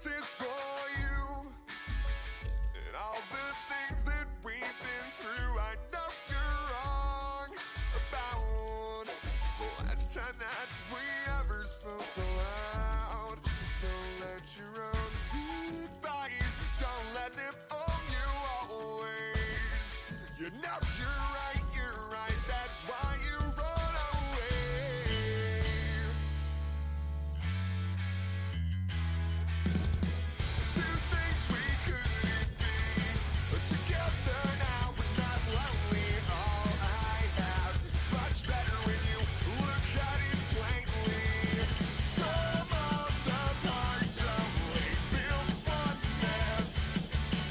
This is for you and all the things that we've been through. I know you're wrong about the last time that we ever spoke aloud. Don't let your own goodbyes, don't let them own you always. You know you're right, that's why you run away. Two things we couldn't be, but together now we're not lonely. All I have is much better when you look at it plainly. Some of the parts only built one mess,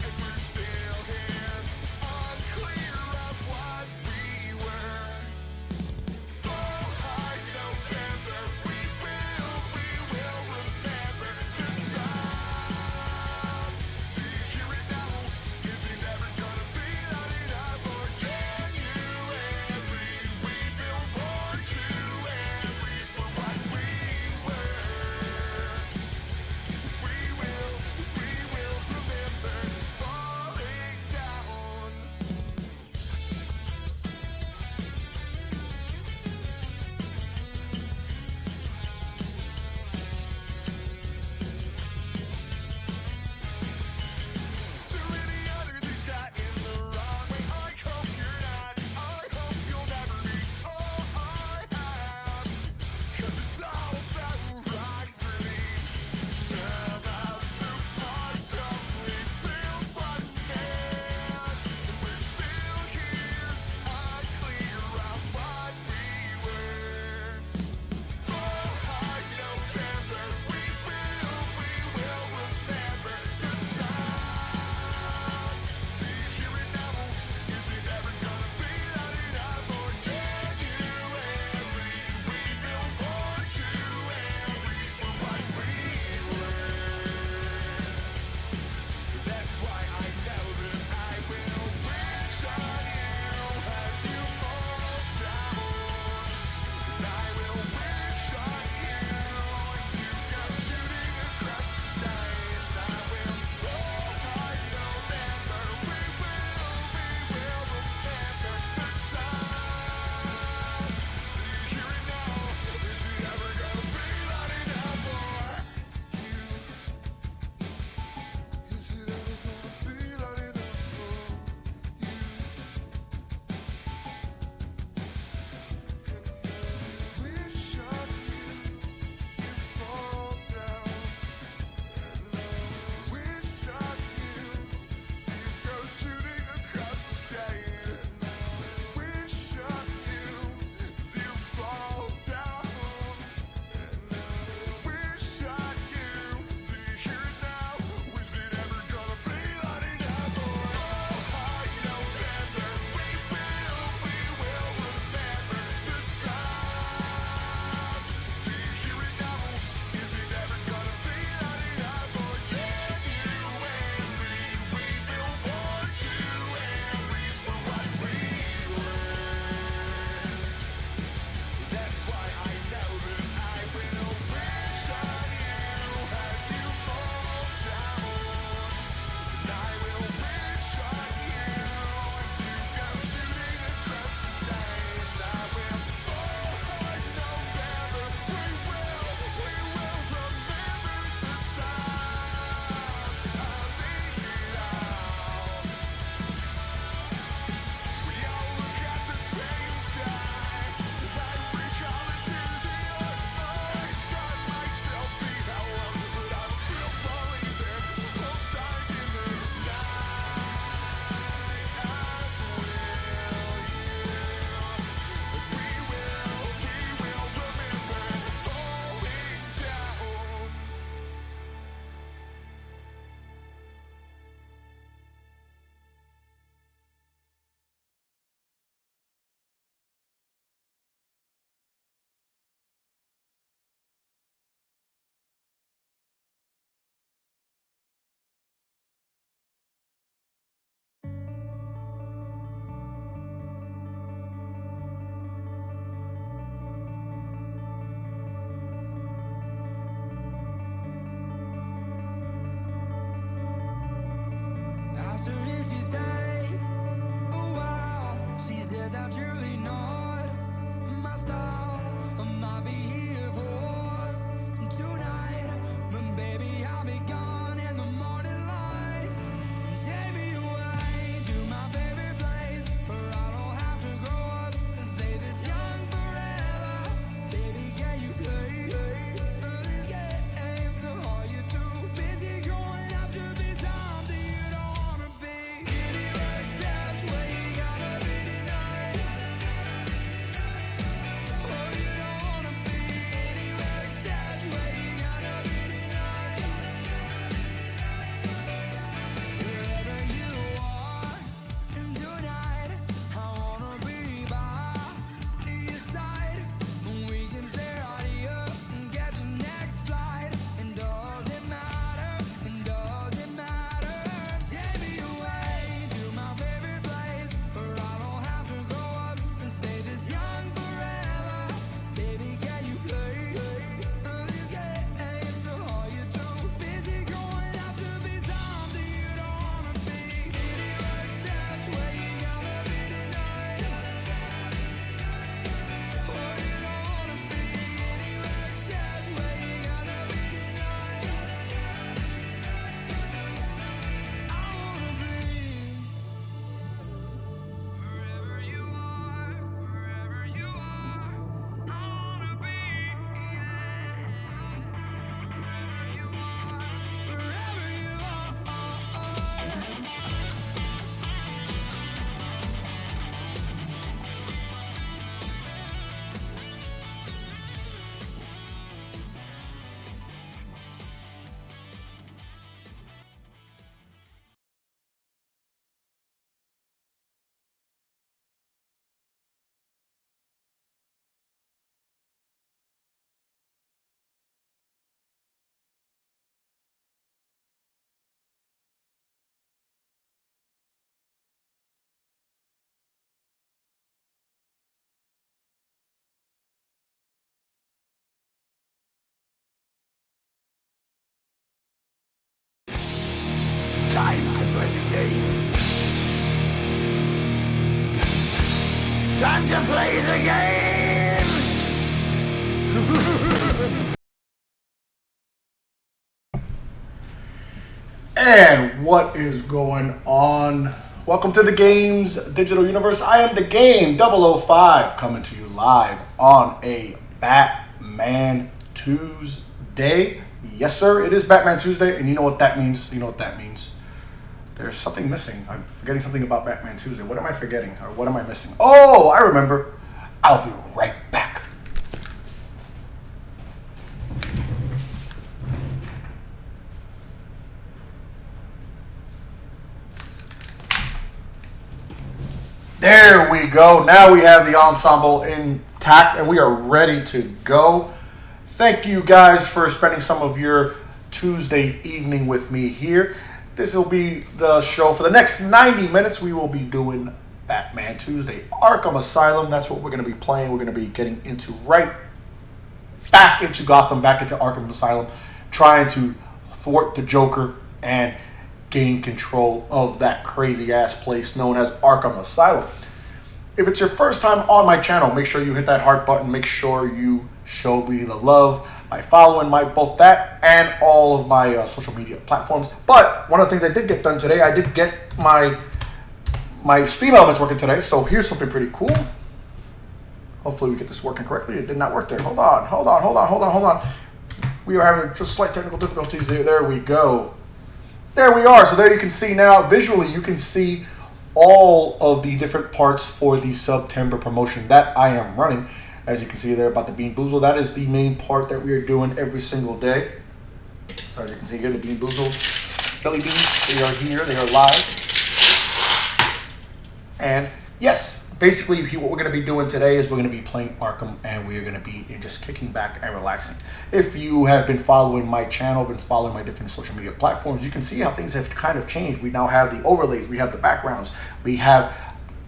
and we're still here, unclear of why. did she say? Oh wow, she said that truly not my style. I might be here for tonight, but baby I'll be gone in the morning light. Take me away to my favorite place, where I don't have to grow up and stay this young forever. Baby, can you play this game to all you too busy growing up to be something you don't wanna be? Anywhere except where you gotta be tonight. Oh, you don't wanna be anywhere except where you gotta be tonight. Wherever you are tonight, I wanna be by your side. We can stay right here and get your next flight. And does it matter? Take me away to my favorite place, where I don't have to grow up and stay this young forever. Baby, can you play this game to all you too busy growing up to be something you don't wanna be? Anywhere except where you gotta be tonight. Oh, you don't wanna be anywhere except where you gotta be tonight. I wanna be wherever you are, wherever you are. I wanna be wherever you are, wherever you are. Time to play the game. Time to play the game! And what is going on? Welcome to the Games Digital Universe. I am the Game 005 coming to you live on a Batman Tuesday. Yes, sir, it is Batman Tuesday, and you know what that means. There's something missing. I'm forgetting something about Batman Tuesday. What am I forgetting, or what am I missing? Oh, I remember. I'll be right back. There we go. Now we have the ensemble intact, and we are ready to go. Thank you guys for spending some of your Tuesday evening with me here. This will be the show for the next 90 minutes. We will be doing Batman Tuesday, Arkham Asylum. That's what we're going to be playing. We're going to be getting into back into Gotham, back into Arkham Asylum, trying to thwart the Joker and gain control of that crazy ass place known as Arkham Asylum. If it's your first time on my channel, make sure you hit that heart button. Make sure you show me the love by following both that and all of my social media platforms. But one of the things I did get done today, I did get my stream elements working today. So here's something pretty cool. Hopefully we get this working correctly. It did not work there. Hold on. We are having just slight technical difficulties there. There we go. There we are. So there you can see now, visually, you can see all of the different parts for the September promotion that I am running. As you can see there about the Bean Boozle, that is the main part that we are doing every single day. So as you can see here, the Bean Boozle Billy Beans, they are here, they are live. And yes, basically what we're going to be doing today is we're going to be playing Arkham, and we are going to be just kicking back and relaxing. If you have been following my channel, been following my different social media platforms, you can see how things have kind of changed. We now have the overlays, we have the backgrounds, we have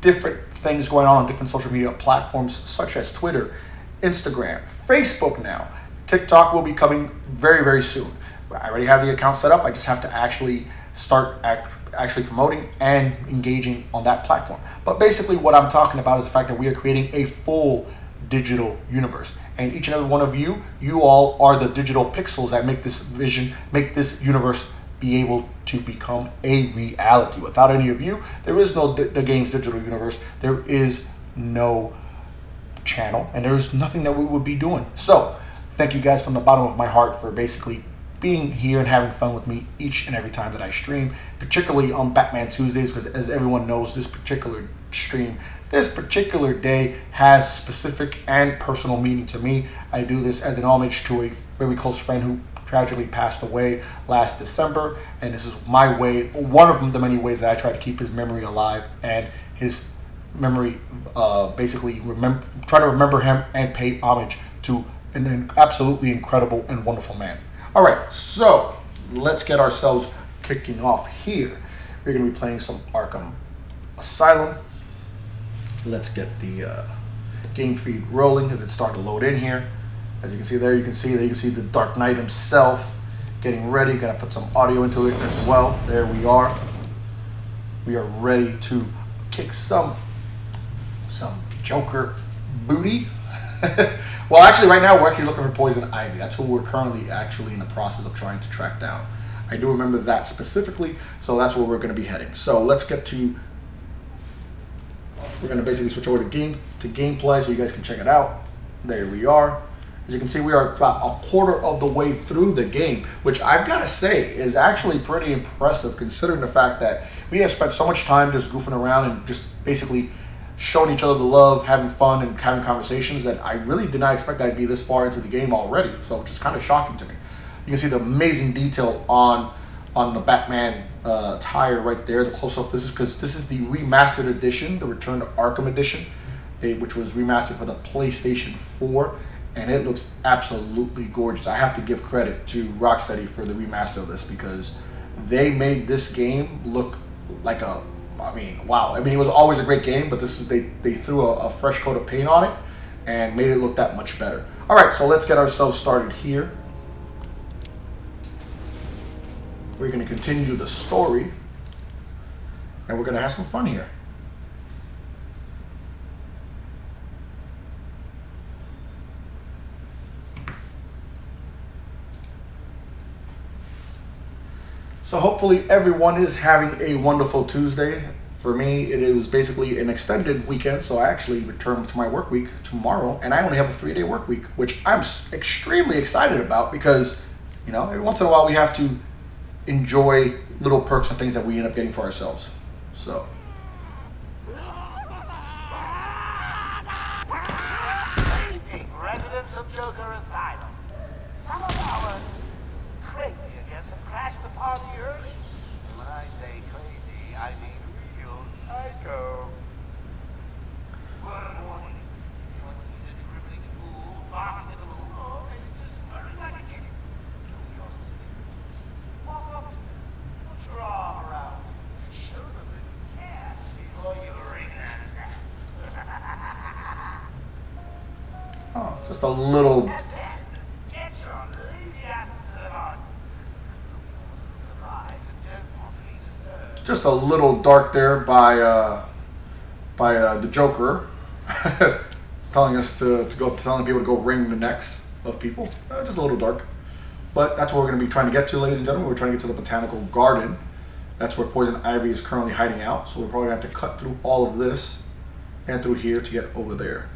different things going on different social media platforms such as Twitter, Instagram, Facebook now. TikTok will be coming very, very soon. I already have the account set up. I just have to actually start actually promoting and engaging on that platform. But basically what I'm talking about is the fact that we are creating a full digital universe. And each and every one of you, you all are the digital pixels that make this vision, make this universe be able to become a reality. Without any of you, there is no the game's digital universe. There is no channel, and there is nothing that we would be doing. So thank you guys from the bottom of my heart for basically being here and having fun with me each and every time that I stream, particularly on Batman Tuesdays, because as everyone knows, this particular stream, this particular day has specific and personal meaning to me. I do this as an homage to a very close friend who tragically passed away last December, and this is my way, one of the many ways that I try to keep his memory alive and his memory, basically try to remember him and pay homage to an absolutely incredible and wonderful man. All right, so let's get ourselves kicking off here. We're going to be playing some Arkham Asylum. Let's get the game feed rolling as it's starting to load in here. As you can see there, you can see the Dark Knight himself getting ready. Gonna put some audio into it as well. There we are. We are ready to kick some Joker booty. Well, actually, right now we're actually looking for Poison Ivy. That's who we're currently actually in the process of trying to track down. I do remember that specifically, so that's where we're going to be heading. So let's get to. We're going to basically switch over to gameplay so you guys can check it out. There we are. As you can see, we are about a quarter of the way through the game, which I've got to say is actually pretty impressive considering the fact that we have spent so much time just goofing around and just basically showing each other the love, having fun, and having conversations that I really did not expect I'd be this far into the game already, so which is kind of shocking to me. You can see the amazing detail on the Batman attire right there, the close-up. This is because this is the remastered edition, the Return to Arkham edition, which was remastered for the PlayStation 4, and it looks absolutely gorgeous. I have to give credit to Rocksteady for the remaster of this because they made this game look like wow. I mean, it was always a great game, but this is they threw a fresh coat of paint on it and made it look that much better. All right, so let's get ourselves started here. We're going to continue the story, and we're going to have some fun here. So hopefully everyone is having a wonderful Tuesday. For me, it was basically an extended weekend, so I actually return to my work week tomorrow, and I only have a 3-day work week, which I'm extremely excited about because, you know, every once in a while we have to enjoy little perks and things that we end up getting for ourselves. So. Residents of Joker Asylum. Some of our crazy guests have crashed the party early. And when I say crazy, I mean real psycho. One morning, one sees a dribbling fool barking in the middle of the road and just murdering like a kid. Do your sleep. Walk up to them. Put your arm around them. Show them that you can before you ring that ass. Oh, just a little. Just a little dark there by the Joker, telling people to go wring the necks of people. Just a little dark, but that's what we're going to be trying to get to, ladies and gentlemen. We're trying to get to the Botanical Garden. That's where Poison Ivy is currently hiding out. So we're probably going to have to cut through all of this and through here to get over there.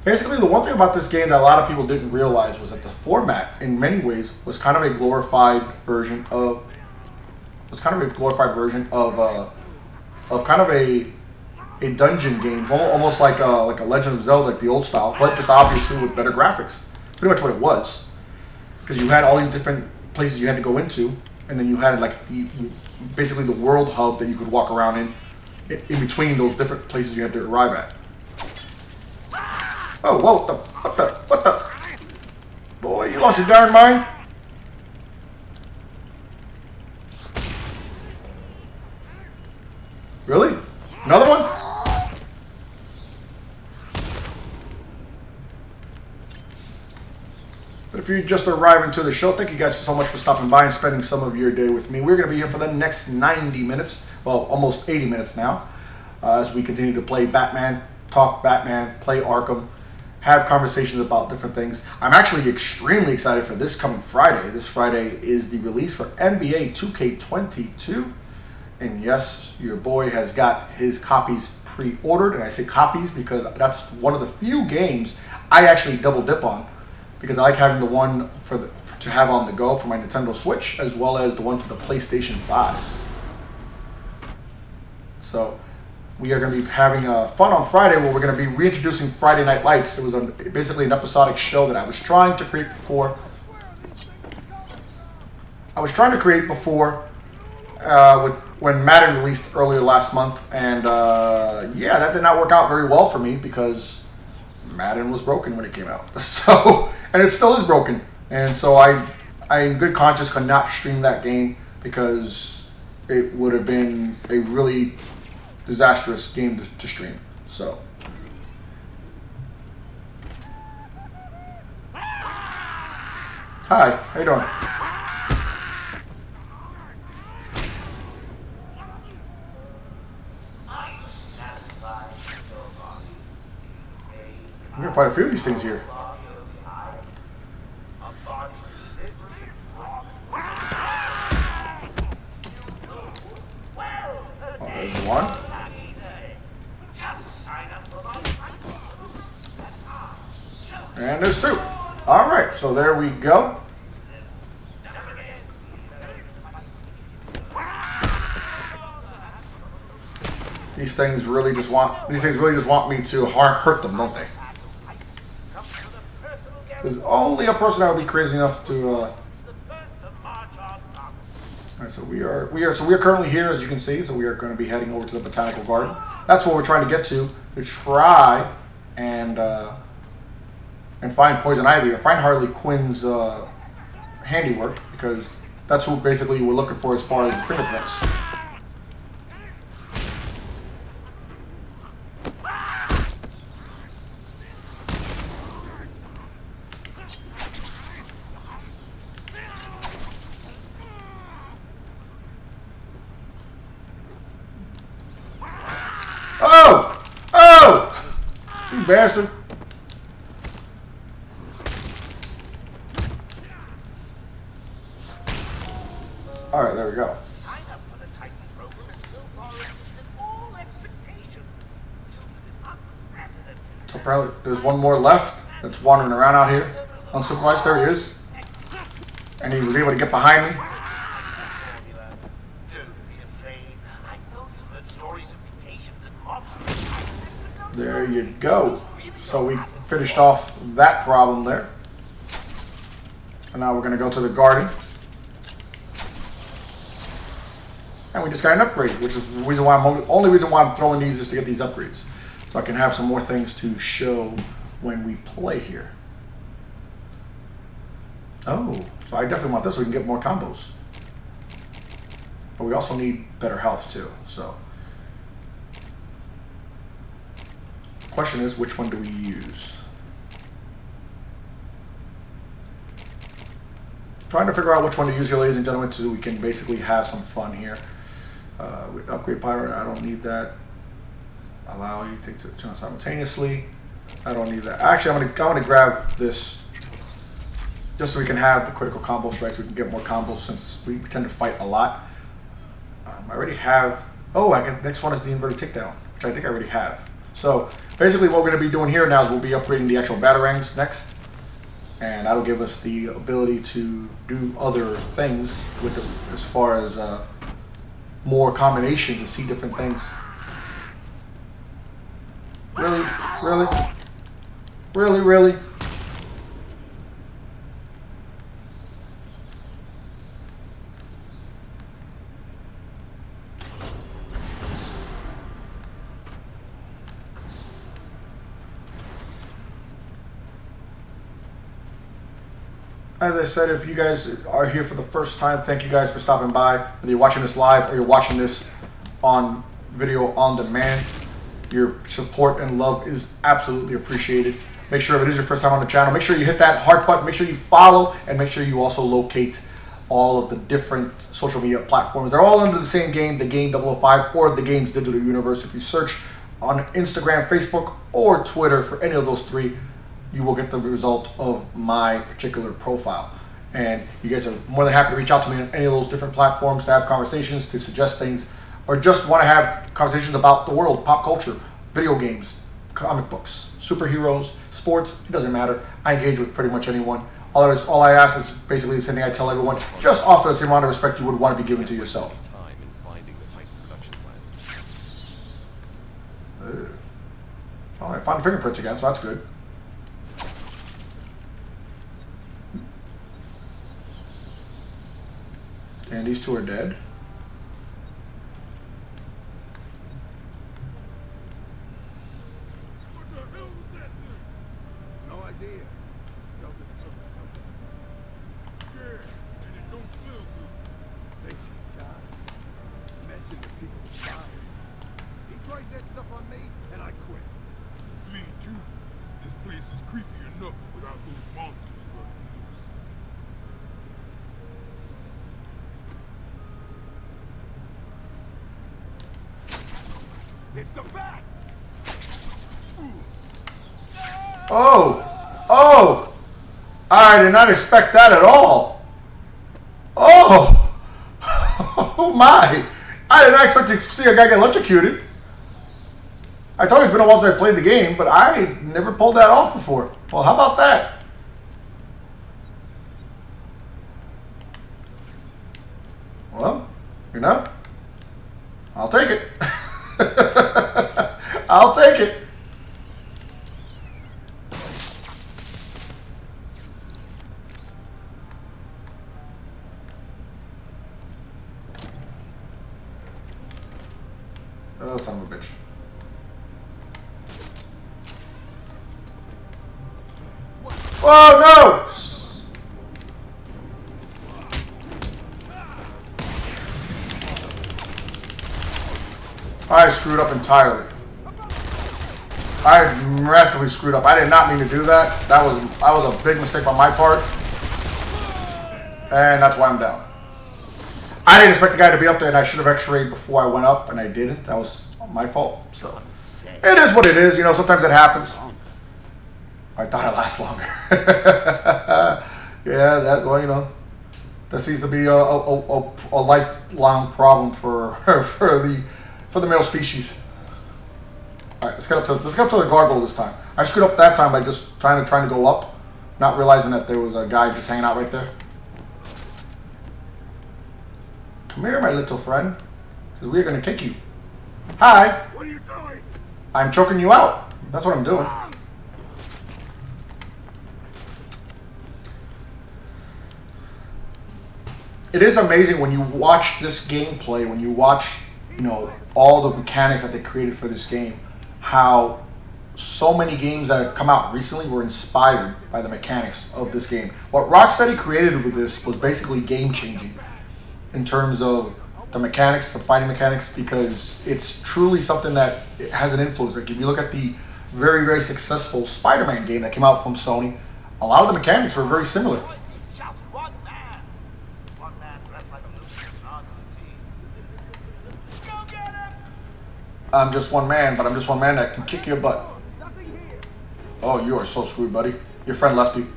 Basically, the one thing about this game that a lot of people didn't realize was that the format, in many ways, was kind of a glorified version of kind of a dungeon game, almost like a Legend of Zelda, like the old style, but just obviously with better graphics. Pretty much what it was, because you had all these different places you had to go into, and then you had like basically the world hub that you could walk around in between those different places you had to arrive at. Oh, whoa, what the? Boy, you lost your darn mind? Really? Another one? Better if you're just arriving to the show, thank you guys so much for stopping by and spending some of your day with me. We're going to be here for the next 90 minutes, well, almost 80 minutes now, as we continue to play Batman, talk Batman, play Arkham, have conversations about different things. I'm actually extremely excited for this coming Friday. This Friday is the release for NBA 2K22. And yes, your boy has got his copies pre-ordered. And I say copies because that's one of the few games I actually double dip on. Because I like having the one to have on the go for my Nintendo Switch, as well as the one for the PlayStation 5. So we are going to be having fun on Friday, where we're going to be reintroducing Friday Night Lights. It was basically an episodic show that I was trying to create before. When Madden released earlier last month, and yeah, that did not work out very well for me because Madden was broken when it came out. So, and it still is broken, and so I in good conscience could not stream that game because it would have been a really disastrous game to stream. So hi, how you doing? We got quite a few of these things here. Oh, there's one. And there's two. All right, so there we go. These things really just want me to hurt them, don't they? There's only a person that would be crazy enough to. All right, so we are currently here, as you can see. So we are going to be heading over to the botanical garden. That's what we're trying to get to try and find Poison Ivy or find Harley Quinn's handiwork, because that's who basically we're looking for as far as the fingerprints. Oh! You bastard. Alright, there we go. So apparently there's one more left that's wandering around out here. Unsupervised, there he is. And he was able to get behind me. There you go. So we finished off that problem there. And now we're going to go to the garden. And we just got an upgrade, which is the reason why only reason why I'm throwing these is to get these upgrades. So I can have some more things to show when we play here. Oh, so I definitely want this so we can get more combos. But we also need better health too, so. Question is, which one do we use? Trying to figure out which one to use here, ladies and gentlemen, so we can basically have some fun here. Upgrade pirate, I don't need that. Allow you to take two simultaneously. I don't need that. Actually, I'm gonna grab this just so we can have the critical combo strikes. We can get more combos since we tend to fight a lot. I already have. Oh, next one is the inverted takedown, which I think I already have. So basically what we're going to be doing here now is we'll be upgrading the actual batarangs next, and that'll give us the ability to do other things with it, as far as more combinations and see different things. Really? Really? Really, really? As I said, if you guys are here for the first time, thank you guys for stopping by. Whether you're watching this live or you're watching this on video on demand, your support and love is absolutely appreciated. Make sure if it is your first time on the channel, make sure you hit that heart button, make sure you follow, and make sure you also locate all of the different social media platforms. They're all under the same game, the Game 005 or the Game's Digital Universe. If you search on Instagram, Facebook, or Twitter for any of those three, you will get the result of my particular profile. And you guys are more than happy to reach out to me on any of those different platforms to have conversations, to suggest things, or just want to have conversations about the world, pop culture, video games, comic books, superheroes, sports. It doesn't matter. I engage with pretty much anyone. All I ask is basically the same thing I tell everyone. Just offer the same amount of respect you would want to be given to yourself. Oh, I found fingerprints again, so that's good. And these two are dead. No idea. Faces guys. Mention the people fire. He tried that stuff on me, and I quit. Me too. This place is creepy enough without those monsters running loose. It's the bat! Oh! Oh! I did not expect that at all. Oh! Oh my! I did not expect to see a guy get electrocuted. I told you it's been a while since I played the game, but I never pulled that off before. Well, how about that? Well, you know, I'll take it. I'll take it. Oh, son of a bitch. Oh, no! I screwed up entirely. I massively screwed up. I did not mean to do that. That was a big mistake on my part. And that's why I'm down. I didn't expect the guy to be up there, and I should have x-rayed before I went up, and I didn't. That was my fault. So it is what it is. You know, sometimes it happens. I thought it lasts longer. Yeah, that, well, you know, that seems to be a lifelong problem for the male species. All right, let's get up to the gargoyle this time. I screwed up that time by just trying to go up, not realizing that there was a guy just hanging out right there. Come here, my little friend, because we're gonna kick you. Hi. What are you doing? I'm choking you out. That's what I'm doing. It is amazing when you watch this gameplay, when you watch, you know, all the mechanics that they created for this game, how so many games that have come out recently were inspired by the mechanics of this game. What Rocksteady created with this was basically game-changing in terms of the mechanics, the fighting mechanics, because it's truly something that has an influence. Like if you look at the very, very successful Spider-Man game that came out from Sony, a lot of the mechanics were very similar. He's just one man. One man dressed like a loser on the team. Go get him! I'm just one man, but I'm just one man that can kick your butt. Oh, you are so screwed, buddy. Your friend left you.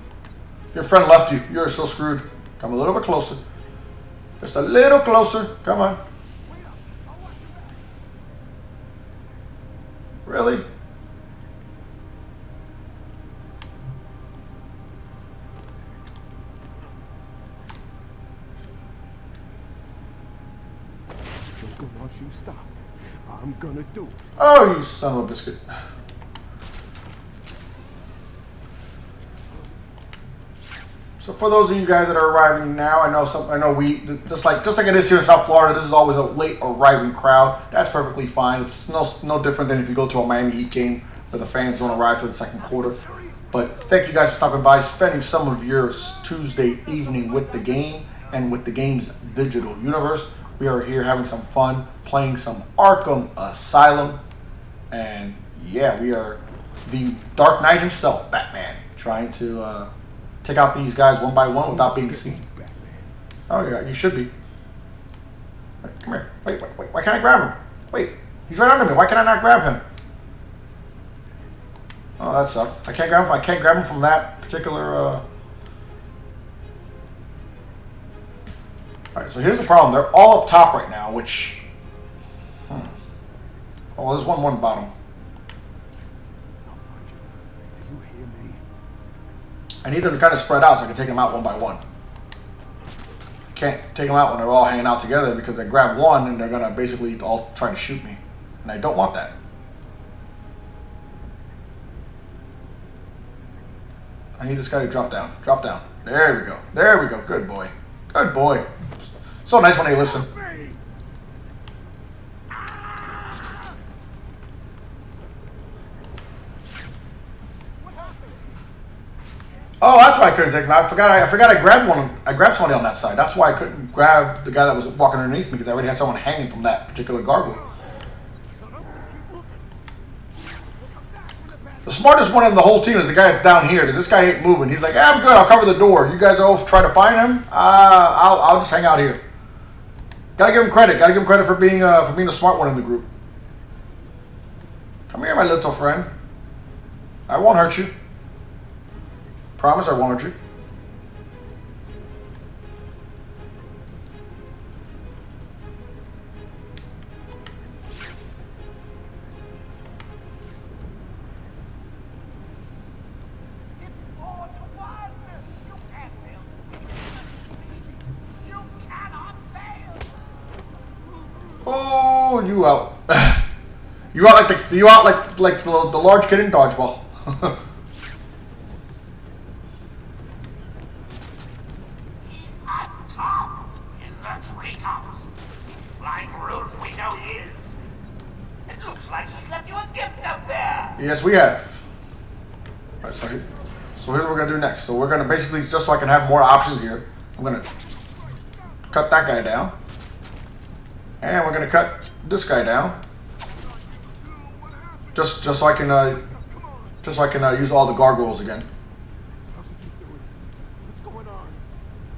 Your friend left you. You are so screwed. Come a little bit closer. Just a little closer. Come on. Really? Don't go once you stop. I'm gonna do it. Oh, you son of a biscuit. So for those of you guys that are arriving now, I know we just like it is here in South Florida. This is always a late arriving crowd. That's perfectly fine. It's no different than if you go to a Miami Heat game where the fans don't arrive till the second quarter. But thank you guys for stopping by, spending some of your Tuesday evening with the game and with the game's digital universe. We are here having some fun, playing some Arkham Asylum, and yeah, we are the Dark Knight himself, Batman, trying to take out these guys one by one without being seen. Oh yeah, you should be. Wait, come here. Wait, why can't I grab him? Wait, he's right under me. Why can I not grab him? Oh, that sucked. I can't grab him from that particular. Alright, so here's the problem. They're all up top right now, which... Oh, there's one bottom. I need them to kind of spread out so I can take them out one by one. I can't take them out when they're all hanging out together because they grab one and they're going to basically all try to shoot me. And I don't want that. I need this guy to drop down. Drop down. There we go. There we go. Good boy. Good boy. So nice when they listen. Oh, that's why I couldn't take him out. I forgot I grabbed one. I grabbed somebody on that side. That's why I couldn't grab the guy that was walking underneath me, because I already had someone hanging from that particular gargoyle. The smartest one in the whole team is the guy that's down here, because this guy ain't moving. He's like, yeah, I'm good. I'll cover the door. You guys all try to find him. I'll just hang out here. Gotta give him credit. Gotta give him credit for being the smart one in the group. Come here, my little friend. I won't hurt you. Promise I won't hurt you. Oh, you out. You out like the large kid in dodgeball. He's at top in the treetops. Flying Root, we know he is. It looks like he's left you a gift up there. Yes, we have. All right, so here's what we're gonna do next. So we're gonna basically, just so I can have more options here, I'm gonna cut that guy down, and we're gonna cut this guy down, just so I can use all the gargoyles again. How's he keep doing this? What's going on?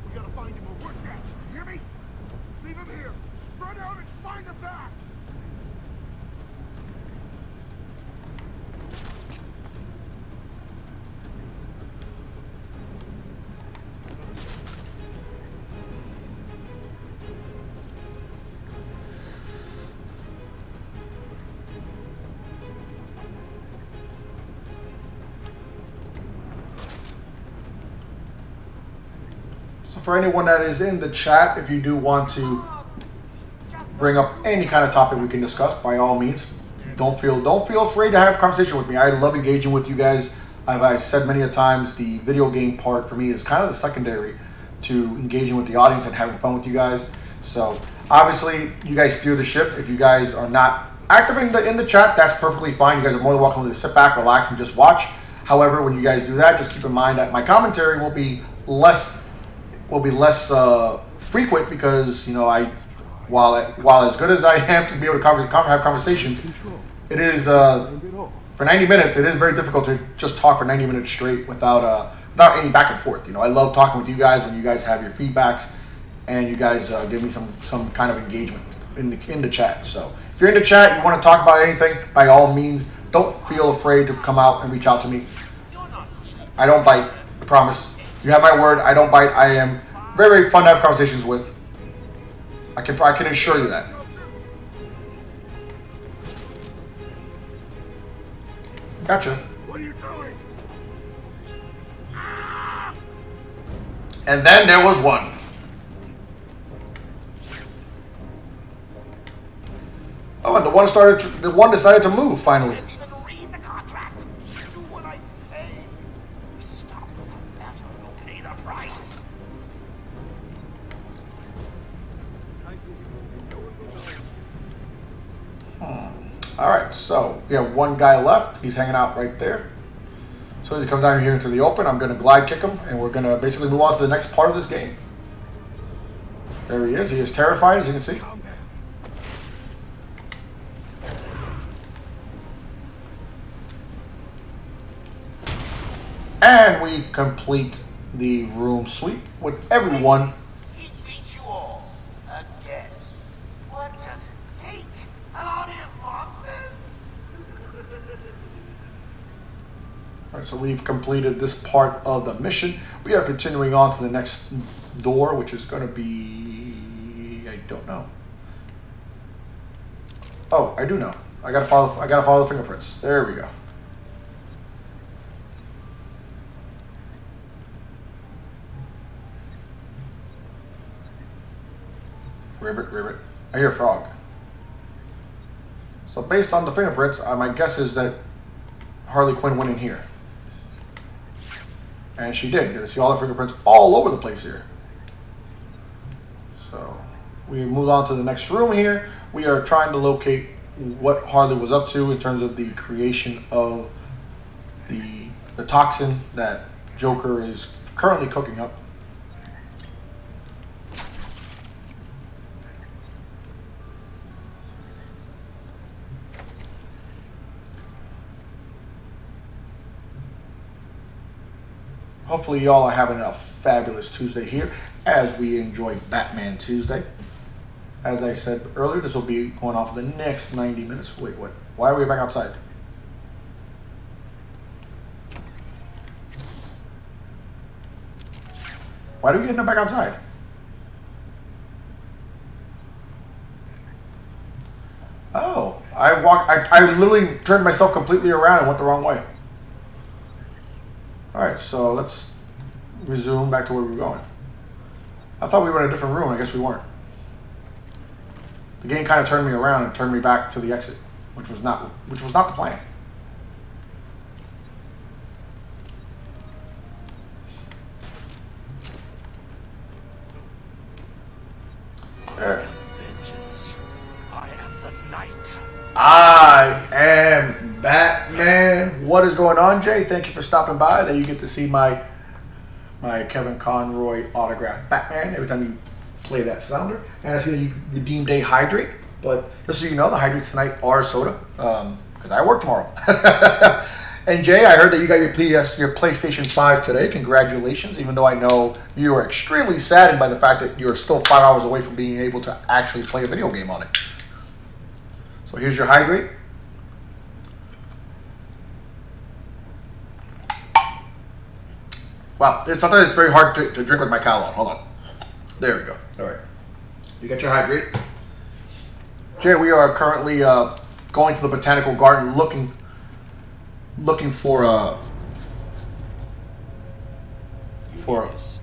We gotta find him or we're next. You hear me? Leave him here. Spread out and find him back. So for anyone that is in the chat, if you do want to bring up any kind of topic we can discuss, by all means, don't feel afraid to have a conversation with me. I love engaging with you guys. I've said many a times, the video game part for me is kind of the secondary to engaging with the audience and having fun with you guys. So obviously, you guys steer the ship. If you guys are not active in the chat, that's perfectly fine. You guys are more than welcome to sit back, relax, and just watch. However, when you guys do that, just keep in mind that my commentary will be less frequent, because while as good as I am to be able to have conversations, it is for 90 minutes. It is very difficult to just talk for 90 minutes straight without any back and forth. I love talking with you guys when you guys have your feedbacks and you guys give me some kind of engagement in the chat. So if you're in the chat, you want to talk about anything, by all means, don't feel afraid to come out and reach out to me. I don't bite. I promise. You have my word. I don't bite. I am very, very fun to have conversations with. I can assure you that. Gotcha. What are you doing? And then there was one. Oh, and the one decided to move finally. Can't even read the contract. Do what I say. Stop with the matter. You'll pay the price. Alright, so we have one guy left. He's hanging out right there. So as he comes down here into the open, I'm going to glide kick him, and we're going to basically move on to the next part of this game. There he is. He is terrified, as you can see. And we complete the room sweep with everyone. He beat you all. Again. What does it take? An army of monsters? Alright, so we've completed this part of the mission. We are continuing on to the next door, which is going to be... I don't know. Oh, I do know. I gotta follow the fingerprints. There we go. Ribbit. I hear a frog. So based on the fingerprints, my guess is that Harley Quinn went in here. And she did. You see all the fingerprints all over the place here. So we move on to the next room here. We are trying to locate what Harley was up to in terms of the creation of the toxin that Joker is currently cooking up. Hopefully y'all are having a fabulous Tuesday here as we enjoy Batman Tuesday. As I said earlier, this will be going on for the next 90 minutes. Wait, what? Why are we back outside? Why do we get back outside? Oh, I literally turned myself completely around and went the wrong way. Alright, so let's resume back to where we were going. I thought we were in a different room. I guess we weren't. The game kind of turned me around and turned me back to the exit, which was not the plan. There. Vengeance. I am the knight. I am Batman. What is going on, Jay? Thank you for stopping by. There you get to see my Kevin Conroy autographed Batman every time you play that sounder. And I see that you redeemed a hydrate. But just so you know, the hydrates tonight are soda because I work tomorrow. And Jay, I heard that you got your PlayStation 5 today. Congratulations, even though I know you are extremely saddened by the fact that you're still 5 hours away from being able to actually play a video game on it. So here's your hydrate. Wow, sometimes it's very hard to drink with my cowl on. Hold on. There we go. All right. You got your hydrate. Jay, we are currently going to the botanical garden looking for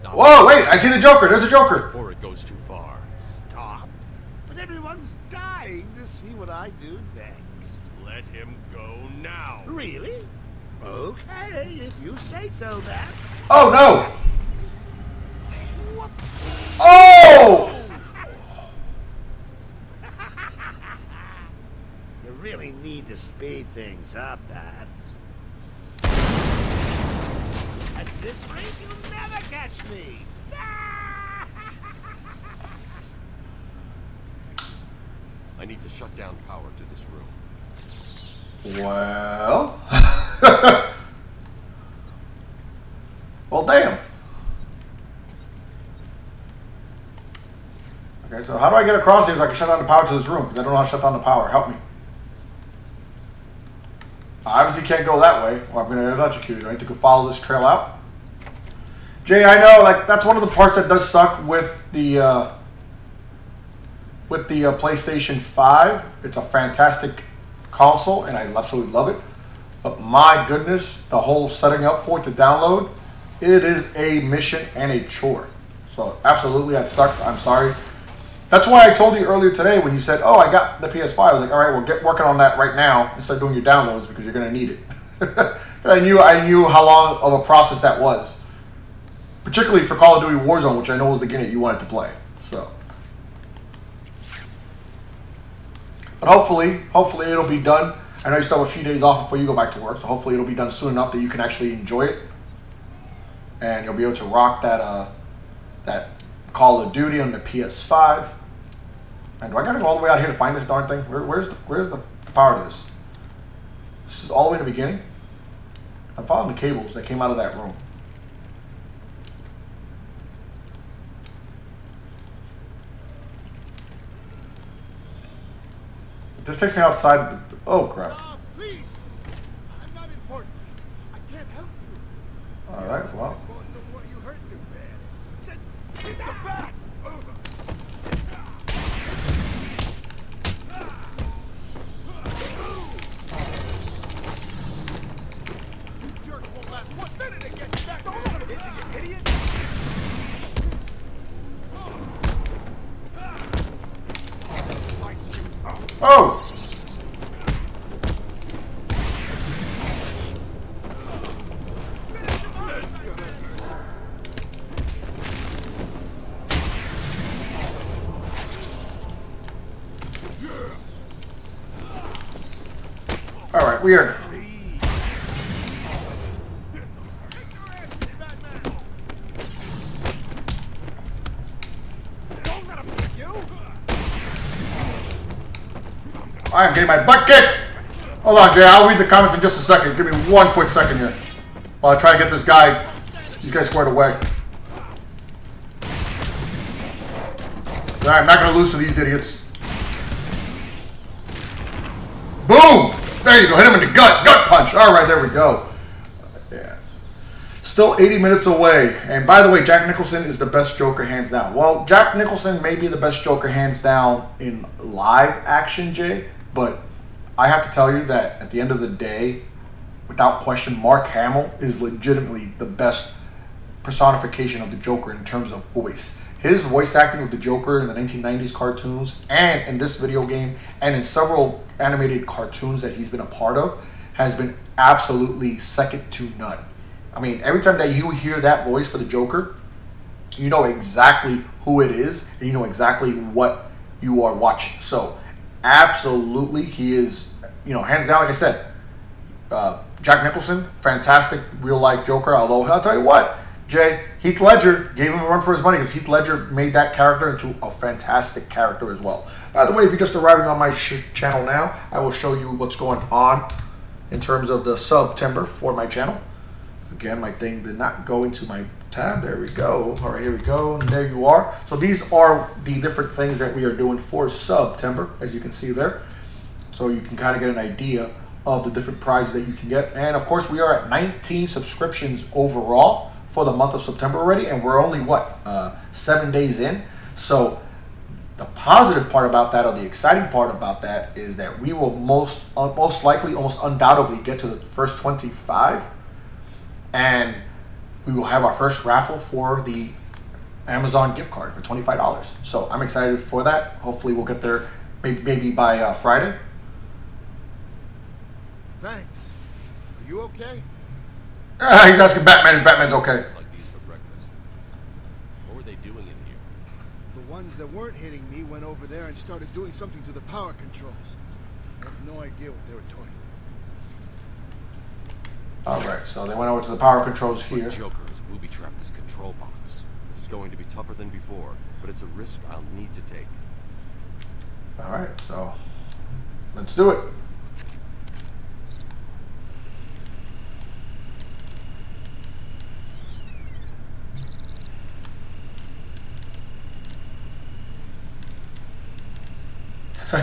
Whoa, wait, I see the Joker. There's a Joker. Before it goes too far. Stop. But everyone's dying to see what I do next. Let him go now. Really? Okay, if you say so, then. Oh, no. Oh! You really need to speed things up, Bats. At this rate, you'll never catch me. I need to shut down power to this room. Well. Well, damn. Okay, so how do I get across here so I can shut down the power to this room? Because I don't know how to shut down the power. Help me. I obviously can't go that way, or I'm going to electrocute. Do I need to go follow this trail out? Jay, I know, like, that's one of the parts that does suck with the PlayStation 5. It's a fantastic console, and I absolutely love it. But my goodness, the whole setting up for it to download, it is a mission and a chore. So absolutely, that sucks. I'm sorry. That's why I told you earlier today when you said, "Oh, I got the PS5." I was like, "All right, well, get working on that right now and start doing your downloads because you're going to need it." I knew how long of a process that was, particularly for Call of Duty Warzone, which I know was the game that you wanted to play. So, but hopefully it'll be done. I know you still have a few days off before you go back to work, so hopefully it'll be done soon enough that you can actually enjoy it, and you'll be able to rock that Call of Duty on the PS5. And do I gotta go all the way out here to find this darn thing? Where's the power to this? This is all the way in the beginning? I'm following the cables that came out of that room. This takes me outside. Oh crap! Please! I'm not important. I can't help you. All right, well. Most of what you hurt too bad. Said, it's the bat! You jerk won't last 1 minute to get you back. Don't let him hit you, you idiot! Oh! All right, we are. I'm getting my butt kicked. Hold on, Jay. I'll read the comments in just a second. Give me 1 quick second here while I try to get these guys squared away. All right, I'm not going to lose to these idiots. Boom! There you go. Hit him in the gut. Gut punch. All right, there we go. Yeah. Still 80 minutes away. And by the way, Jack Nicholson is the best Joker hands down. Well, Jack Nicholson may be the best Joker hands down in live action, Jay. But I have to tell you that at the end of the day, without question, Mark Hamill is legitimately the best personification of the Joker in terms of voice. His voice acting of the Joker in the 1990s cartoons and in this video game and in several animated cartoons that he's been a part of has been absolutely second to none. I mean, every time that you hear that voice for the Joker, you know exactly who it is and you know exactly what you are watching. So, absolutely, he is, hands down, like I said, Jack Nicholson, fantastic real-life Joker. Although, I'll tell you what, Jay, Heath Ledger gave him a run for his money because Heath Ledger made that character into a fantastic character as well. By the way, if you're just arriving on my channel now, I will show you what's going on in terms of the September for my channel. Again, my thing did not go into my tab. There we go. All right, here we go. And there you are. So these are the different things that we are doing for September, as you can see there. So you can kind of get an idea of the different prizes that you can get. And of course, we are at 19 subscriptions overall for the month of September already. And we're only, 7 days in. So the positive part about that, or the exciting part about that, is that we will most likely, almost undoubtedly get to the first 25. And we will have our first raffle for the Amazon gift card for $25. So I'm excited for that. Hopefully we'll get there maybe by Friday. Thanks. Are you okay? He's asking Batman if Batman's okay. It's like these for breakfast. What were they doing in here? The ones that weren't hitting me went over there and started doing something to the power controls. I have no idea what they were doing. Alright, so they went over to the power controls here. Joker has booby-trapped this control box. This is going to be tougher than before, but it's a risk I'll need to take. Alright, so let's do it.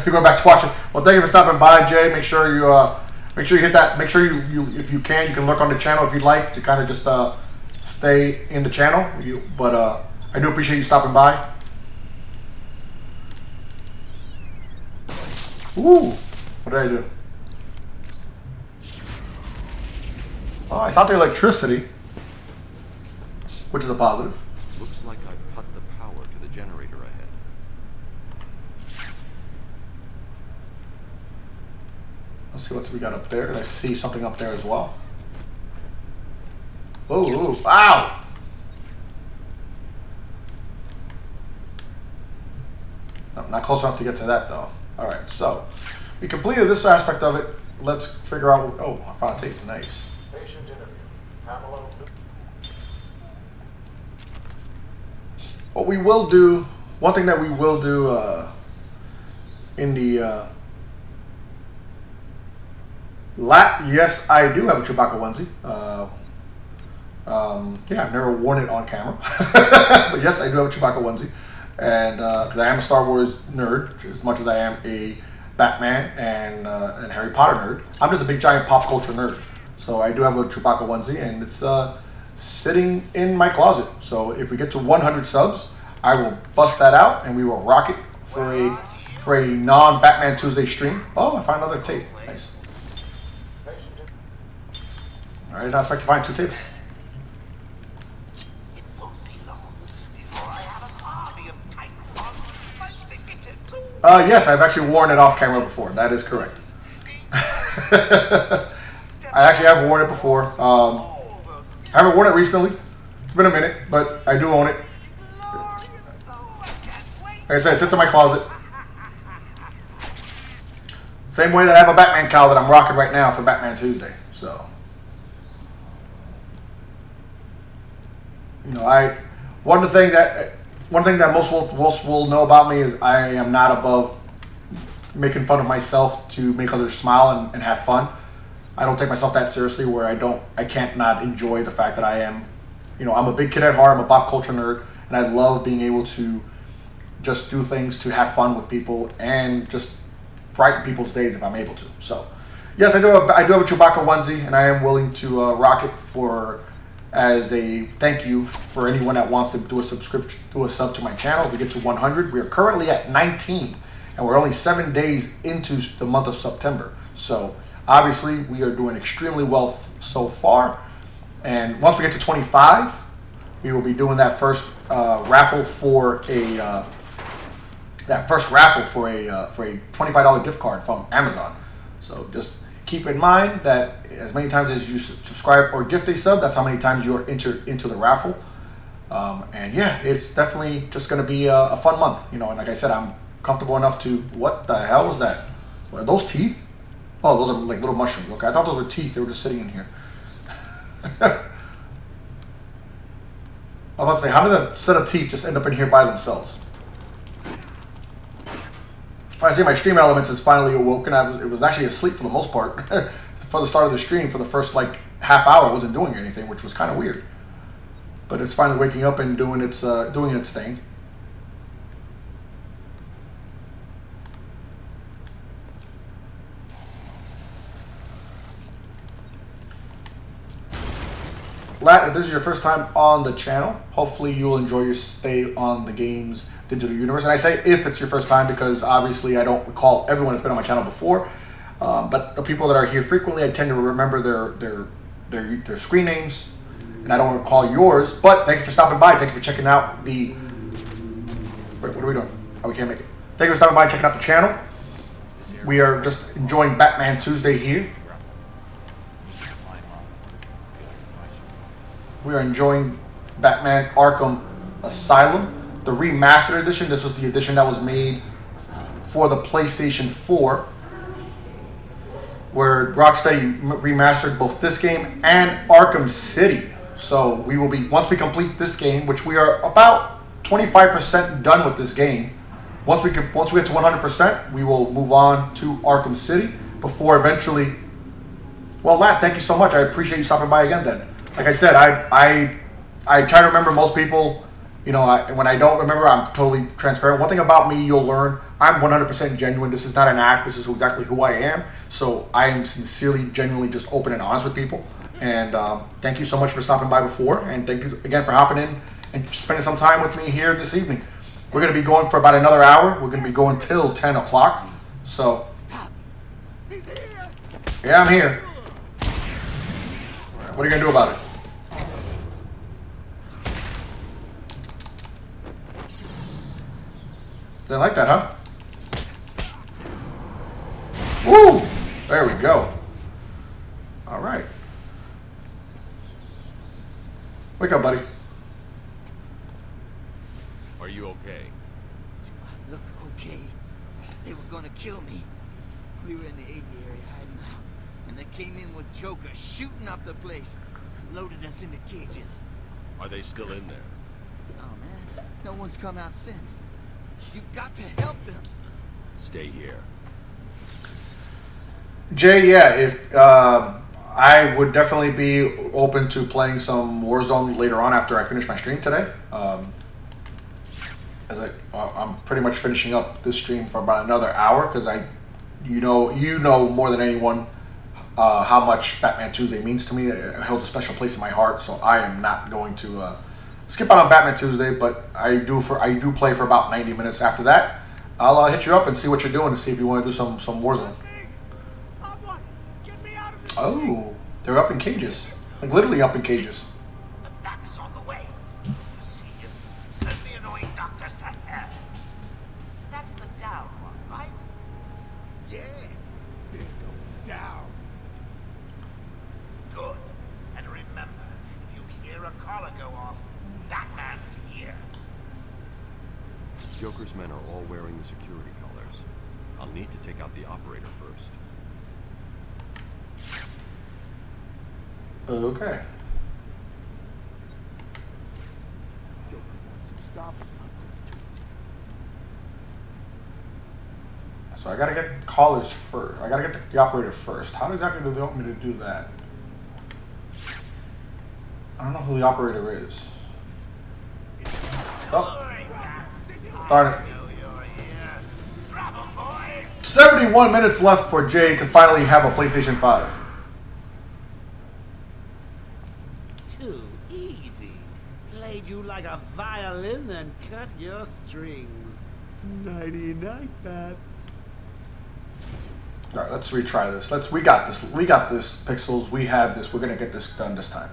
You're going back to watching. Well, thank you for stopping by, Jay. Make sure you hit that. Make sure you if you can look on the channel if you'd like to kind of just stay in the channel. But I do appreciate you stopping by. Ooh, what did I do? Oh, I stopped the electricity, which is a positive. Looks like I've cut the power to the generator ahead. Let's see what we got up there. I see something up there as well. Ooh, ow! No, not close enough to get to that though. All right, so we completed this aspect of it. Let's figure out. Oh, I found a tape. Nice. Patient interview. Pamela. What we will do, one thing that we will do in the Yes, I do have a Chewbacca onesie. Yeah, I've never worn it on camera, but yes, I do have a Chewbacca onesie, and because I am a Star Wars nerd as much as I am a Batman and Harry Potter nerd. I'm just a big giant pop culture nerd, so I do have a Chewbacca onesie, and it's sitting in my closet. So if we get to 100 subs, I will bust that out, and we will rock it for a non-Batman Tuesday stream. Oh, I found another tape. Nice. All right, I did not expect to find 2 tapes. Yes, I've actually worn it off camera before. That is correct. I actually have worn it before. I haven't worn it recently. It's been a minute, but I do own it. Like I said, it sits in my closet. Same way that I have a Batman cowl that I'm rocking right now for Batman Tuesday. So, you know, one thing that most will know about me is I am not above making fun of myself to make others smile and have fun. I don't take myself that seriously where I can't not enjoy the fact that I am, you know, I'm a big kid at heart, I'm a pop culture nerd, and I love being able to just do things to have fun with people and just brighten people's days if I'm able to. So, yes, I do have a Chewbacca onesie, and I am willing to rock it as a thank you for anyone that wants to do a sub to my channel. If we get to 100, we are currently at 19, and we're only 7 days into the month of September. So obviously we are doing extremely well so far. And once we get to 25, we will be doing that first raffle for a $25 gift card from Amazon. So just keep in mind that as many times as you subscribe or gift a sub, that's how many times you are entered into the raffle. And yeah, it's definitely just going to be a fun month, you know. And like I said, I'm comfortable enough to. What the hell was that? What are those teeth? Oh, those are like little mushrooms. Okay, I thought those were teeth. They were just sitting in here. I'm about to say, how did a set of teeth just end up in here by themselves? I see my stream elements is finally awoken. It was actually asleep for the most part. For the start of the stream, for the first like half hour, I wasn't doing anything, which was kind of weird. But it's finally waking up and doing its thing. Lat, if this is your first time on the channel, hopefully you'll enjoy your stay on the game's digital universe. And I say if it's your first time because obviously I don't recall everyone that's been on my channel before. But the people that are here frequently, I tend to remember their screen names, and I don't recall yours. But thank you for stopping by. Thank you for checking out the. Wait, what are we doing? Oh, we can't make it. Thank you for stopping by and checking out the channel. We are just enjoying Batman Tuesday here. We are enjoying Batman Arkham Asylum, the remastered edition. This was the edition that was made for the PlayStation 4, where Rocksteady remastered both this game and Arkham City. So we will be, once we complete this game, which we are about 25% done with this game. Once we get to 100%, we will move on to Arkham City before eventually. Well, Lat, thank you so much. I appreciate you stopping by again. Then, like I said, I try to remember most people. You know, when I don't remember, I'm totally transparent. One thing about me, you'll learn, I'm 100% genuine. This is not an act. This is exactly who I am. So I am sincerely, genuinely just open and honest with people. And thank you so much for stopping by before. And thank you again for hopping in and spending some time with me here this evening. We're going to be going for about another hour. We're going to be going till 10 o'clock. So, yeah, I'm here. What are you going to do about it? Didn't like that, huh? Woo! There we go. All right. Wake up, buddy. Are you okay? Do I look okay? They were gonna kill me. We were in the aviary hiding out, and they came in with Joker shooting up the place, loaded us into cages. Are they still in there? Oh man, no one's come out since. You've got to help them. Stay here. Jay, yeah, if I would definitely be open to playing some Warzone later on after I finish my stream today. I'm pretty much finishing up this stream for about another hour because you know more than anyone how much Batman Tuesday means to me. It holds a special place in my heart, so I am not going to skip out on Batman Tuesday. But I do play for about 90 minutes. After that, I'll hit you up and see what you're doing to see if you want to do some Warzone. Someone, get me out of this. Oh, they're up in cages, like literally up in cages. The bat is on the way. You see him? Send the annoying doctors to hell. That's the down one, right? Yeah, they're going down. Good. And remember, if you hear a collar go off, Batman's here. Joker's men are all wearing the security colors. I'll need to take out the operator first. Okay. Joker wants him stopped. So I gotta get callers first. I gotta get the operator first. How exactly do they want me to do that? I don't know who the operator is. Oh, darn it. 71 minutes left for Jay to finally have a PlayStation 5. Too easy. Played you like a violin and cut your strings. Nighty-night, bats. All right, let's retry this. We got this. We got this, Pixels. We have this. We're gonna get this done this time.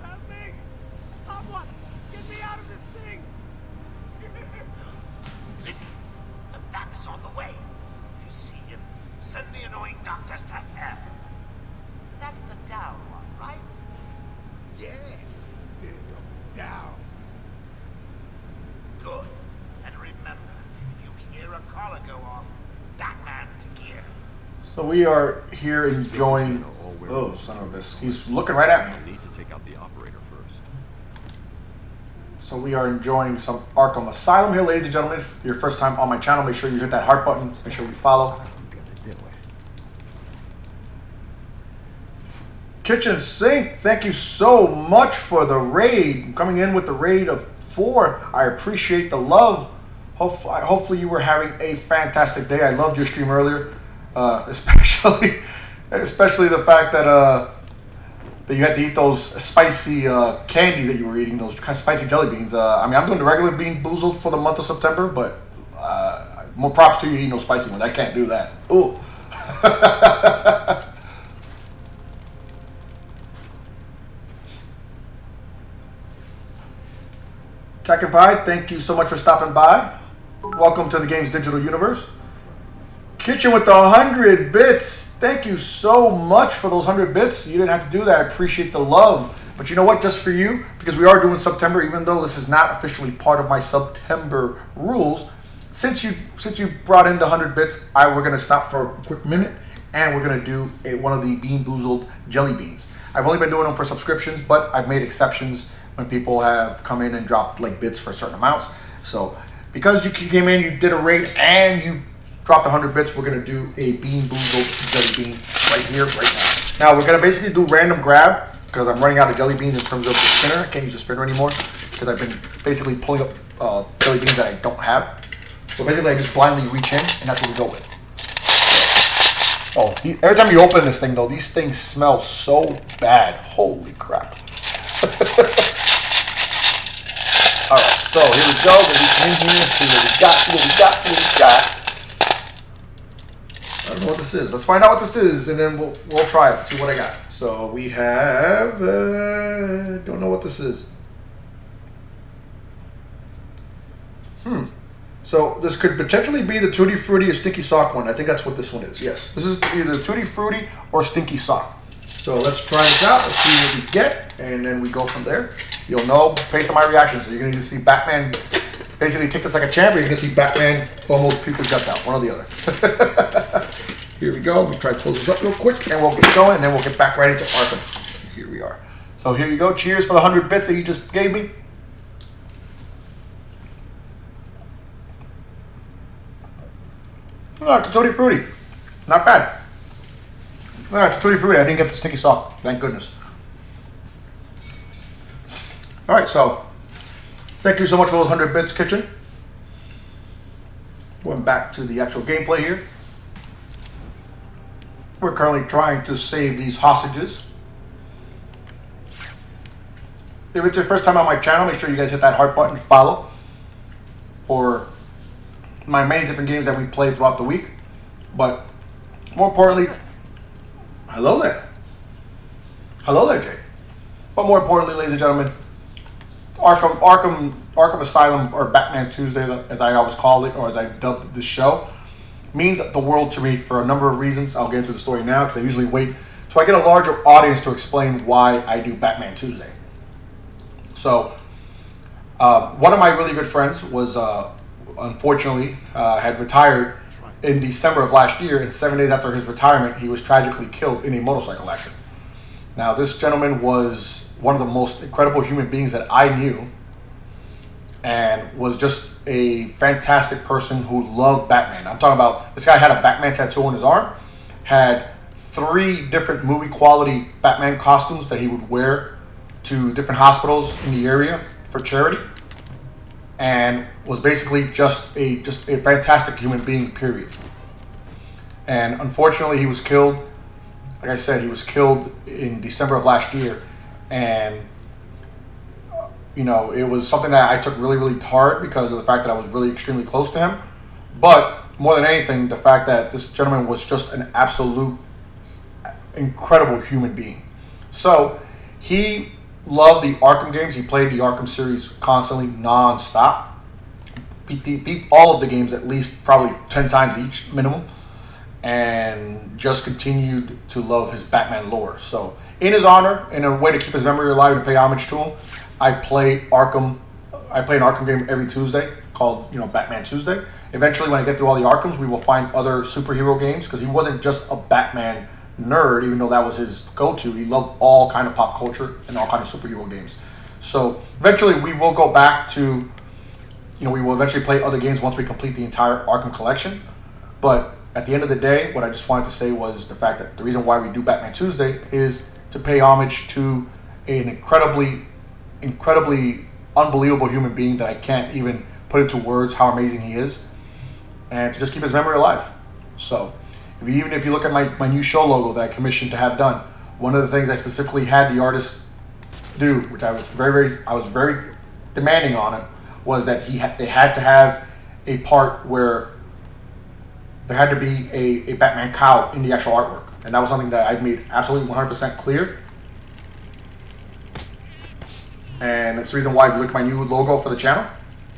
Help me! Someone, get me out of this thing. Listen, the bat is on the way. If you see him, send the annoying doctors to hell. That's the down one, right? Yeah, they're going down. Good. And remember, if you hear a collar go off, Batman's here. So we are here enjoying. Oh, son of a bitch! He's looking right at I'll me. need to take out the operator first. So we are enjoying some Arkham Asylum here, ladies and gentlemen. If you're your first time on my channel, make sure you hit that heart button. Make sure you follow. I'm gonna do it. Kitchen Sink, thank you so much for the raid. Coming in with the raid of 4. I appreciate the love. Hopefully you were having a fantastic day. I loved your stream earlier, especially the fact that that you had to eat those spicy candies that you were eating, those kind of spicy jelly beans. I mean, I'm doing the regular bean boozled for the month of September, but more props to you eating those spicy ones. I can't do that. Ooh. Jack and Pie, thank you so much for stopping by. Welcome to the game's digital universe. Kitchen with the 100 bits. Thank you so much for those 100 bits. You didn't have to do that. I appreciate the love. But you know what? Just for you, because we are doing September, even though this is not officially part of my September rules, since you brought in the 100 bits, we're going to stop for a quick minute, and we're going to do one of the Bean Boozled jelly beans. I've only been doing them for subscriptions, but I've made exceptions when people have come in and dropped like bits for certain amounts. So because you came in, you did a raid, and you dropped 100 bits, we're going to do a Bean Boozled jelly bean right here, right now. Now, we're going to basically do random grab, because I'm running out of jelly beans in terms of the spinner. I can't use the spinner anymore, because I've been basically pulling up jelly beans that I don't have. So basically, I just blindly reach in, and that's what we go with. Oh, every time you open this thing, though, these things smell so bad. Holy crap. All right, so here we go. We're reaching in here, see what we got. I don't know what this is. Let's find out what this is, and then we'll try it, see what I got. So we have, don't know what this is. So this could potentially be the Tutti Frutti or Stinky Sock one. I think that's what this one is. Yes, this is either Tutti Frutti or Stinky Sock. So let's try this out. Let's see what we get, and then we go from there. You'll know based on my reaction. So you're gonna see Batman basically take this like a champ, or you're gonna see Batman almost puke his guts out. One or the other. Here we go. Let me try to close this up real quick, and we'll get going, and then we'll get back right into Arkham. Here we are. So here you go. Cheers for the 100 bits that you just gave me. No, it's Tutti Frutti. Not bad. No, it's Tutti Frutti. I didn't get the sticky sock. Thank goodness. Alright, so thank you so much for those 100 bits, Kitchen. Going back to the actual gameplay here. We're currently trying to save these hostages. If it's your first time on my channel, make sure you guys hit that heart button to follow for my many different games that we play throughout the week. But more importantly, hello there. Hello there, Jay. But more importantly, ladies and gentlemen, Arkham Asylum, or Batman Tuesday, as I always call it, or as I dubbed this show, means the world to me for a number of reasons. I'll get into the story now because I usually wait till I get a larger audience to explain why I do Batman Tuesday. So, one of my really good friends was, unfortunately, had retired in December of last year, and 7 days after his retirement, he was tragically killed in a motorcycle accident. Now, this gentleman was one of the most incredible human beings that I knew, and was just a fantastic person who loved Batman. I'm talking about, this guy had a Batman tattoo on his arm, had 3 different movie quality Batman costumes that he would wear to different hospitals in the area for charity, and was basically just a fantastic human being, period. And unfortunately, he was killed. Like I said, he was killed in December of last year, and you know, it was something that I took really, really hard because of the fact that I was really extremely close to him. But more than anything, the fact that this gentleman was just an absolute incredible human being. So he loved the Arkham games. He played the Arkham series constantly, non-stop. Beat all of the games at least probably 10 times each minimum, and just continued to love his Batman lore. So in his honor, in a way to keep his memory alive and to pay homage to him, I play an Arkham game every Tuesday called, Batman Tuesday. Eventually, when I get through all the Arkhams, we will find other superhero games, because he wasn't just a Batman nerd, even though that was his go-to. He loved all kind of pop culture and all kind of superhero games. So eventually, we will go back to, we will eventually play other games once we complete the entire Arkham collection. But at the end of the day, what I just wanted to say was the fact that the reason why we do Batman Tuesday is to pay homage to an incredibly unbelievable human being that I can't even put into words how amazing he is, and to just keep his memory alive. So even if you look at my new show logo that I commissioned to have done, one of the things I specifically had the artist do, which I was very demanding on it, was that they had to have a part where there had to be a Batman cowl in the actual artwork, and that was something that I made absolutely 100% clear. And that's the reason why, if you look at my new logo for the channel,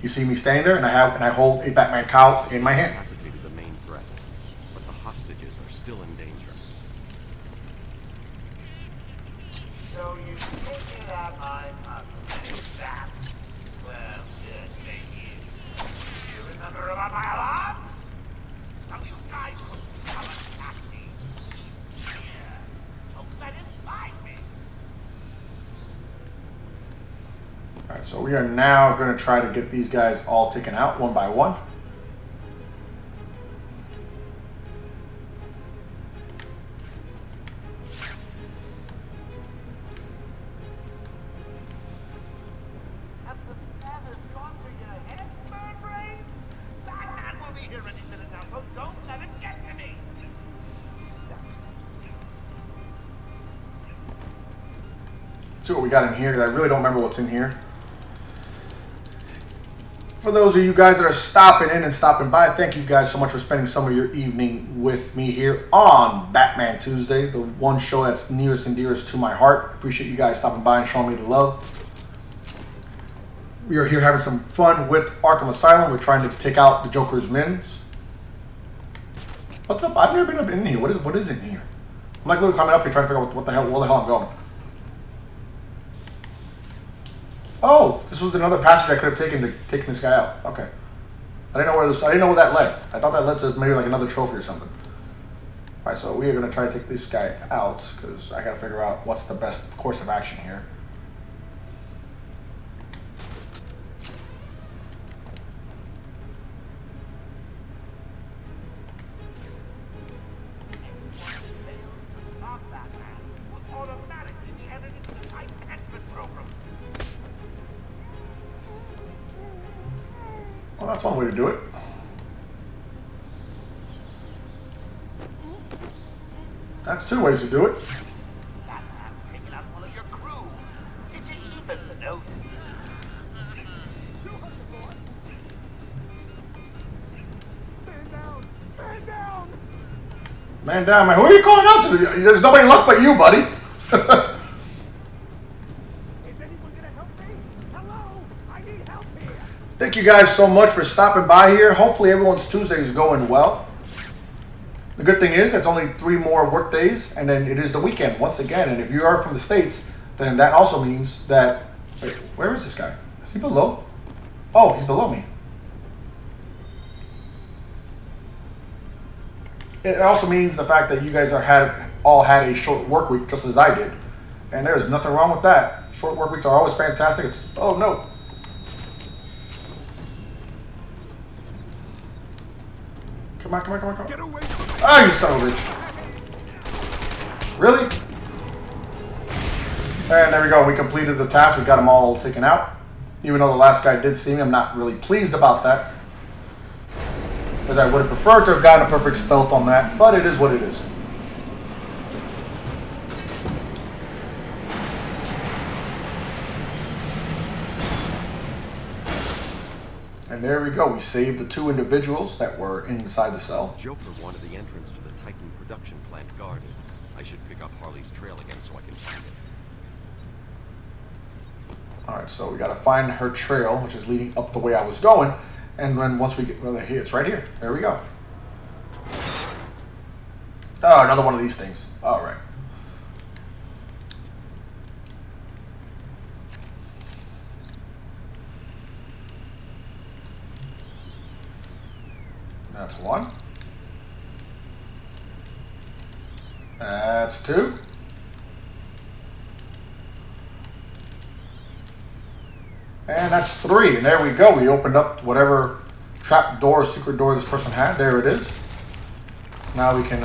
you see me standing there, and I hold a Batman cowl in my hand. Incapacitated the main threat, but the hostages are still in danger. So you think that I'm that? Well, good, thank you. You remember about my alarms? How you guys couldn't summon a taxi? He's here. Don't let him find me. Alright, so we are now going to try to get these guys all taken out one by one. Have the feathers gone to your head, bird brain? Batman will be here any minute now, so don't let him get to me. Let's see what we got in here, because I really don't remember what's in here. For those of you guys that are stopping in and stopping by, thank you guys so much for spending some of your evening with me here on Batman Tuesday, the one show that's nearest and dearest to my heart. Appreciate you guys stopping by and showing me the love. We are here having some fun with Arkham Asylum. We're trying to take out the Joker's minions. What's up? I've never been up in here. What is in here? I'm like literally climbing up here trying to figure out where the hell I'm going. Oh, this was another passage I could have taken to take this guy out. Okay, I didn't know where that led. I thought that led to maybe like another trophy or something. All right, so we are gonna try to take this guy out because I gotta figure out what's the best course of action here. That's one way to do it. That's two ways to do it. Batman's taking out one of your crew. Did you even notice? Stand down! Stand down! Man down, man. Who are you calling out to? There's nobody left but you, buddy. Is anyone gonna help me? Hello? I need help here! Thank you guys so much for stopping by here. Hopefully everyone's Tuesday is going well. The good thing is that's only 3 more work days, and then it is the weekend once again. And if you are from the States, then that also means that... Wait, where is this guy? Is he below? Oh, he's below me. It also means the fact that you guys all had a short work week, just as I did. And there's nothing wrong with that. Short work weeks are always fantastic. Oh, no. Come on, come on, come on, come on. Get away from me! Oh, you son of a bitch. Really? And there we go. We completed the task. We got them all taken out. Even though the last guy did see me, I'm not really pleased about that. Because I would have preferred to have gotten a perfect stealth on that. But it is what it is. And there we go. We saved the 2 individuals that were inside the cell. Joker wanted the entrance to the Titan production plant guarded. I should pick up Harley's trail again so I can find it. Alright, so we gotta find her trail, which is leading up the way I was going. And then once we get, well, here, it's right here. There we go. Oh, another one of these things. Alright. That's 1. That's 2. And that's 3. And there we go. We opened up whatever trap door, secret door this person had. There it is. Now we can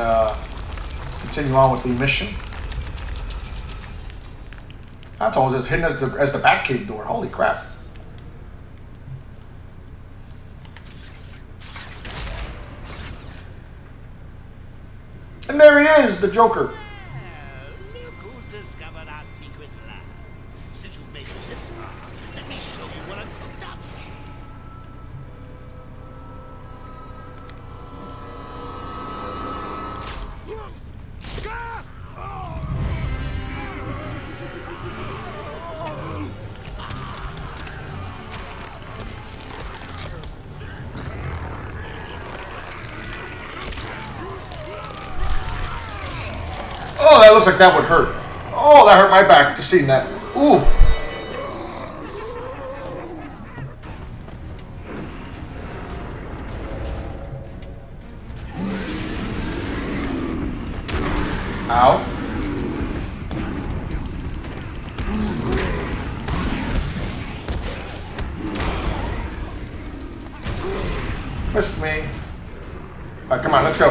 continue on with the mission. That's always as hidden as the Batcave door. Holy crap. And there he is, the Joker. Well, look who's discovered our secret lab. Since you've made it this far, let me show you what I've cooked up. Oh, that looks like that would hurt. Oh, that hurt my back just seeing that. Ooh. Ow. Missed me. Alright, come on, let's go.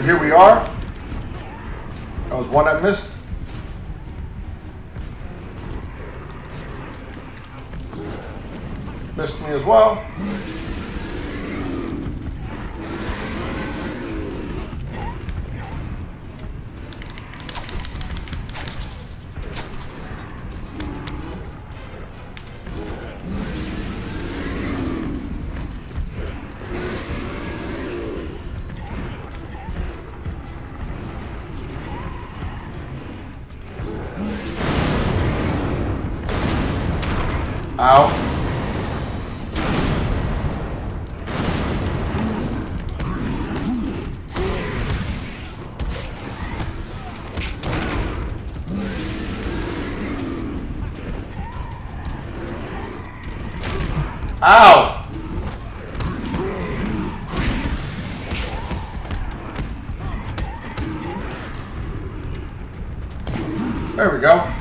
Here we are. That was one I missed. Missed me as well. Ow. Ow. There we go.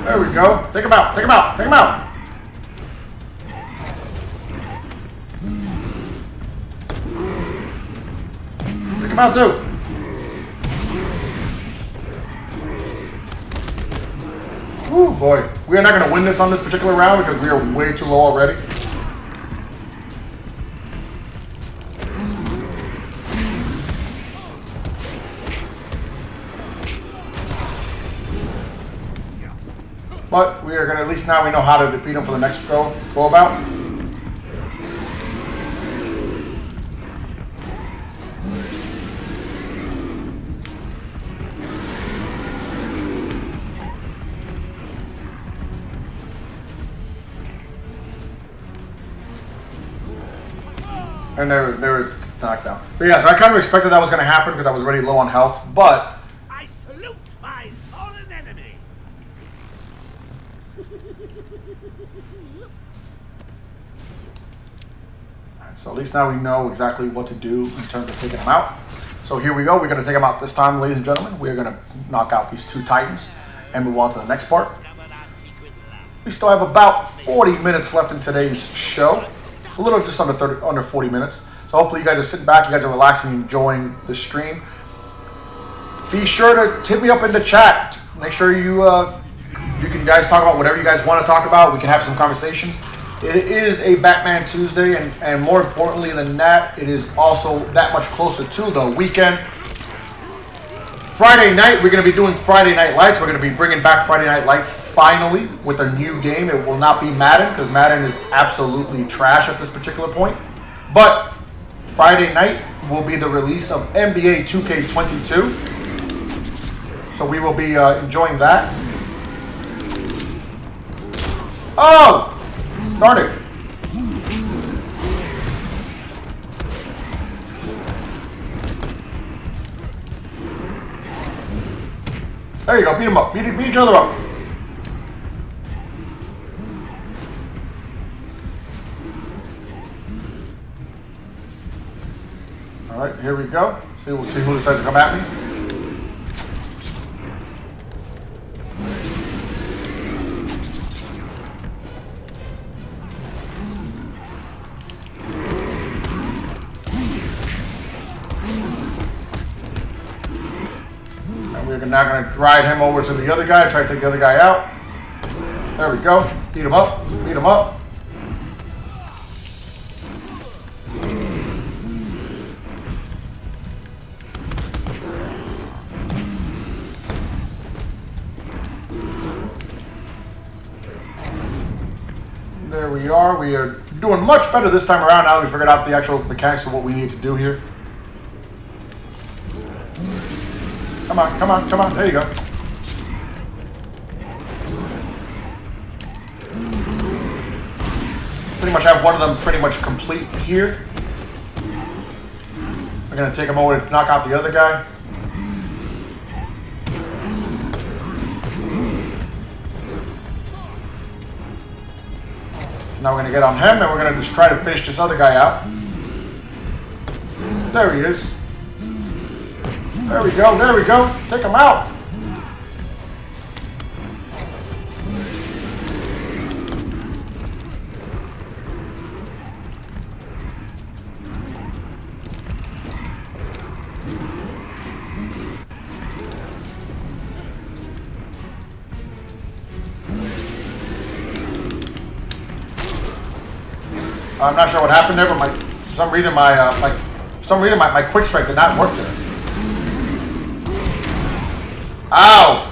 There we go. Take him out. Take him out. Take him out. Take him out too. Ooh, boy. We are not going to win this on this particular round because we are way too low already. But we are going to, at least now we know how to defeat him for the next go about. And there was knockdown. So yeah, so I kind of expected that was going to happen because I was already low on health, but I salute my fallen enemy. Alright, so at least now we know exactly what to do in terms of taking him out. So here we go. We're going to take him out this time, ladies and gentlemen. We are going to knock out these two titans and move on to the next part. We still have about 40 minutes left in today's show. A little just under 40 minutes. So hopefully you guys are sitting back, you guys are relaxing, enjoying the stream. Be sure to hit me up in the chat. Make sure you can guys talk about whatever you guys want to talk about. We can have some conversations. It is a Batman Tuesday, and more importantly than that, it is also that much closer to the weekend. Friday night, we're going to be doing Friday Night Lights. We're going to be bringing back Friday Night Lights finally with a new game. It will not be Madden because Madden is absolutely trash at this particular point. But Friday night will be the release of NBA 2K22. So we will be enjoying that. Oh! Darn it. There you go. Beat him up. Beat each other up. All right, here we go. We'll see who decides to come at me. We're now going to ride him over to the other guy, try to take the other guy out. There we go. Beat him up. Beat him up. There we are. We are doing much better this time around now that we figured out the actual mechanics of what we need to do here. Come on, come on, come on. There you go. Pretty much have one of them pretty much complete here. We're going to take him over to knock out the other guy. Now we're going to get on him and we're going to just try to finish this other guy out. There he is. There we go, there we go. Take him out. I'm not sure what happened there, but for some reason my quick strike did not work there. Ow!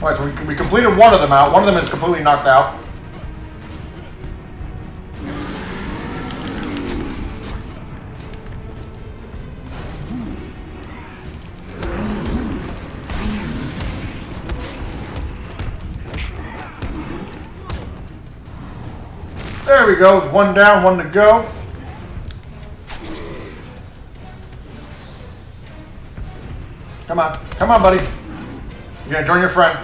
Alright, so we completed one of them out. One of them is completely knocked out. There we go. One down, one to go. Come on, buddy. You're gonna join your friend.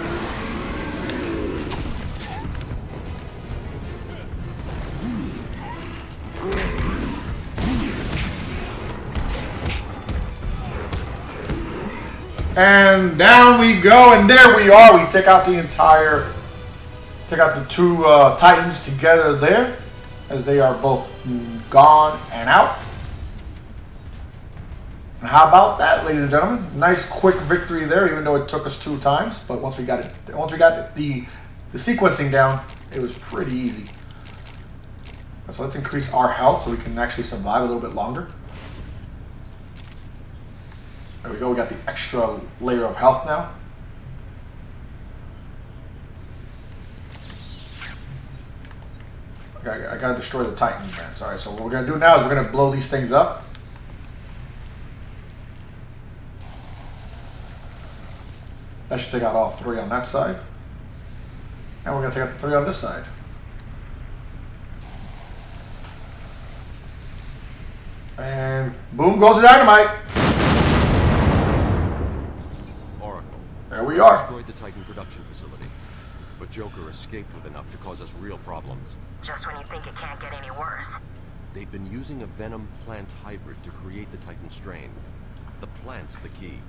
And down we go, and there we are. We take out the two Titans together there, as they are both gone and out. And how about that, ladies and gentlemen? Nice quick victory there, even though it took us 2 times. But once we got the sequencing down, it was pretty easy. So let's increase our health so we can actually survive a little bit longer. There we go. We got the extra layer of health now. I gotta destroy the Titans, man. Alright, so what we're gonna do now is we're gonna blow these things up. That should take out all 3 on that side. And we're gonna take out the 3 on this side. And boom goes the dynamite. Oracle. There we are. Destroyed the Titan production facility. But Joker escaped with enough to cause us real problems. Just when you think it can't get any worse. They've been using a venom plant hybrid to create the Titan strain. The plant's the key.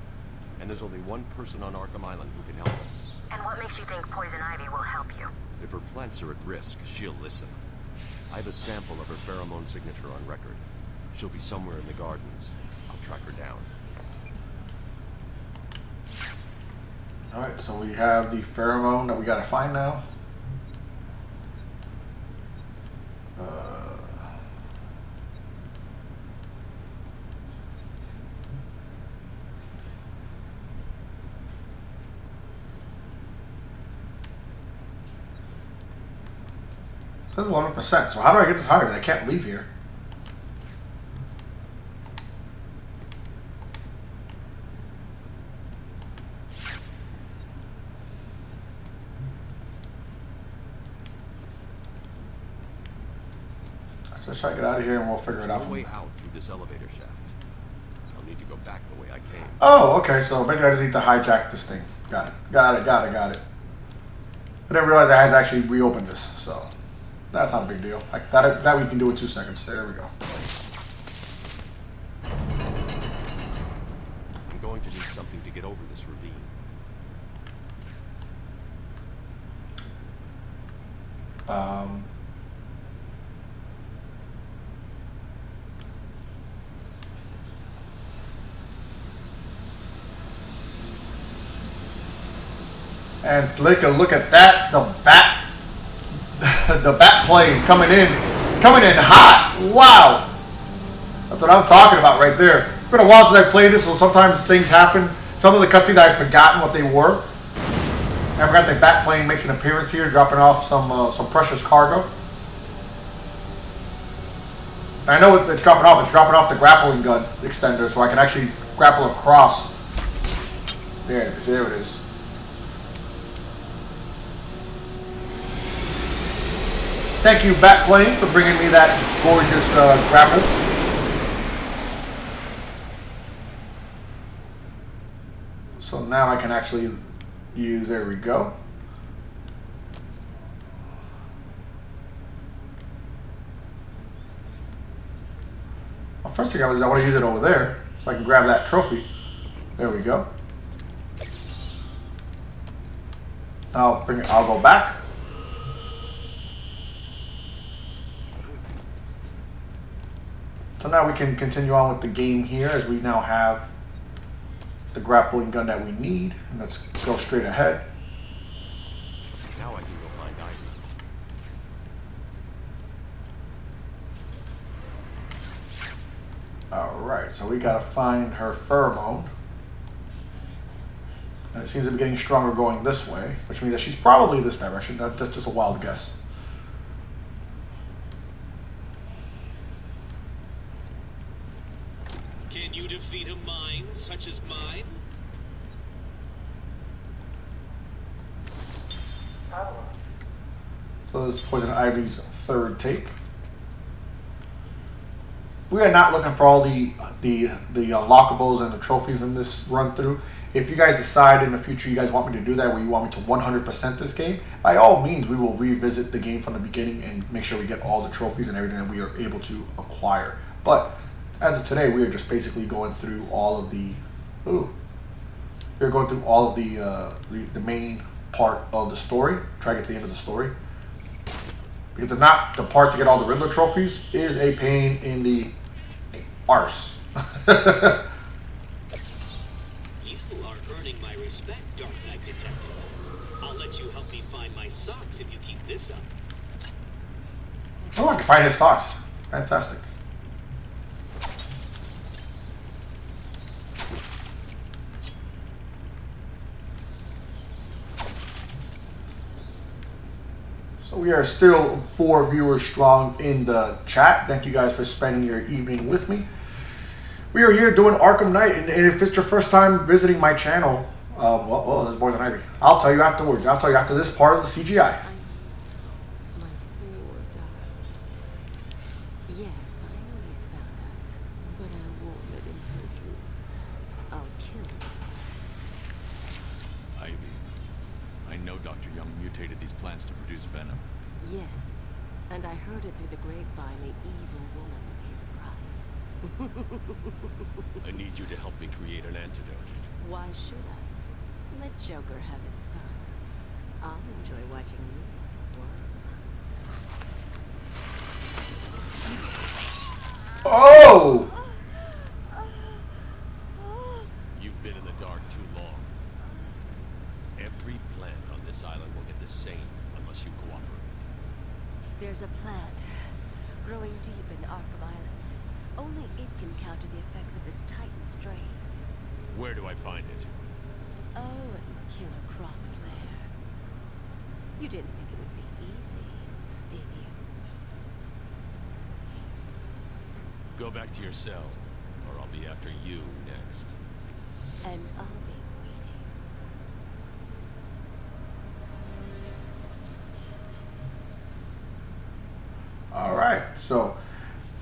And there's only one person on Arkham Island who can help us. And what makes you think Poison Ivy will help you? If her plants are at risk, she'll listen. I have a sample of her pheromone signature on record. She'll be somewhere in the gardens. I'll track her down. Alright, so we have the pheromone that we gotta find now. It says 11%, so how do I get this higher? I can't leave here. Let's just try to get out of here and we'll figure it out. There's no way out through this elevator shaft. I'll need to go back the way I came. Oh, okay, so basically I just need to hijack this thing. Got it. Got it. I didn't realize I had to actually reopen this, so that's not a big deal. Like that we can do in 2 seconds. There we go. I'm going to need something to get over this ravine. And take a look at that, the bat plane coming in hot. Wow, that's what I'm talking about right there. It's been a while since I played this, so sometimes things happen. Some of the cutscenes I've forgotten what they were. I forgot the bat plane makes an appearance here, dropping off some precious cargo. And I know what it's dropping off. It's dropping off the grappling gun extender, so I can actually grapple across. There it is. Thank you, Batplane, for bringing me that gorgeous grapple. So now I can actually use, there we go. Well, first thing I want to use it over there, so I can grab that trophy. There we go. I'll go back. So now we can continue on with the game here as we now have the grappling gun that we need. And let's go straight ahead. Now I can go find Ivy. Alright, so we gotta find her pheromone. And it seems to be getting stronger going this way, which means that she's probably this direction. That's just a wild guess. Can you defeat a mind such as mine? So this is Poison Ivy's third tape. We are not looking for all the unlockables and the trophies in this run through. If you guys decide in the future you guys want me to do that, where you want me to 100% this game, by all means we will revisit the game from the beginning and make sure we get all the trophies and everything that we are able to acquire. But as of today, we are just basically going through all of the the main part of the story. Try to get to the end of the story. Because if not, the part to get all the Riddler trophies is a pain in the arse. You are earning my respect, Dark Knight Detective. I'll let you help me find my socks if you keep this up. Oh, I can find his socks. Fantastic. So we are still 4 viewers strong in the chat. Thank you guys for spending your evening with me. We are here doing Arkham Knight, and if it's your first time visiting my channel, well, there's more than Ivy. I'll tell you afterwards. I'll tell you after this part of the CGI. And I heard it through the grapevine, the evil woman paid a price. I need you to help me create an antidote. Why should I? Let Joker have his fun. I'll enjoy watching you squirm. Oh! You've been in the dark too long. Every plant on this island will get the same unless you cooperate. There's a plant growing deep in Arkham Island. Only it can counter the effects of this Titan strain. Where do I find it? Oh, in Killer Croc's lair. You didn't think it would be easy, did you? Go back to your cell, or I'll be after you next. And I'll be waiting. Alright, so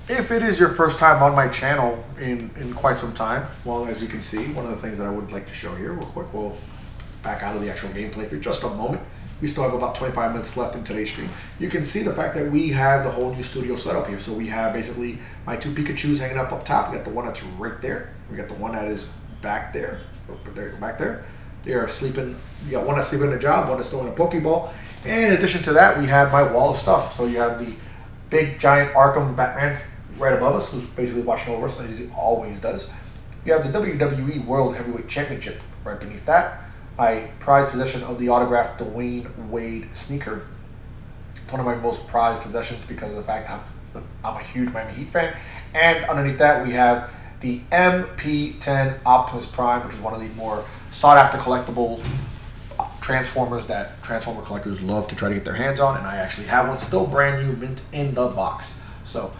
if it is your first time on my channel in quite some time, well, as you can see, one of the things that I would like to show here real quick, we'll back out of the actual gameplay for just a moment. We still have about 25 minutes left in today's stream. You can see the fact that we have the whole new studio set up here. So we have basically my 2 Pikachus hanging up top. We got the one that's right there. We got the one that is back there. Back there. They are sleeping. You got one that's sleeping in a job, one that's throwing a Pokeball. And in addition to that, we have my wall of stuff. So you have the big giant Arkham Batman right above us, who's basically watching over us as he always does. You have the WWE World Heavyweight Championship right beneath that. My prized possession of the autographed Dwayne Wade sneaker. One of my most prized possessions because of the fact I'm a huge Miami Heat fan. And underneath that, we have the MP10 Optimus Prime, which is one of the more sought after collectible Transformers that Transformer collectors love to try to get their hands on, and I actually have one still brand new, mint in the box. So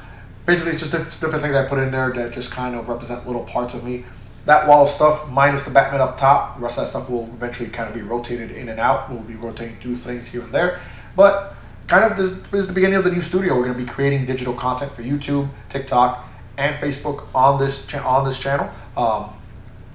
basically it's just different things I put in there that just kind of represent little parts of me. That wall of stuff minus the Batman up top, the rest of that stuff will eventually kind of be rotated in and out. We'll be rotating through things here and there, but kind of this is the beginning of the new studio. We're going to be creating digital content for YouTube, TikTok, and Facebook on this channel.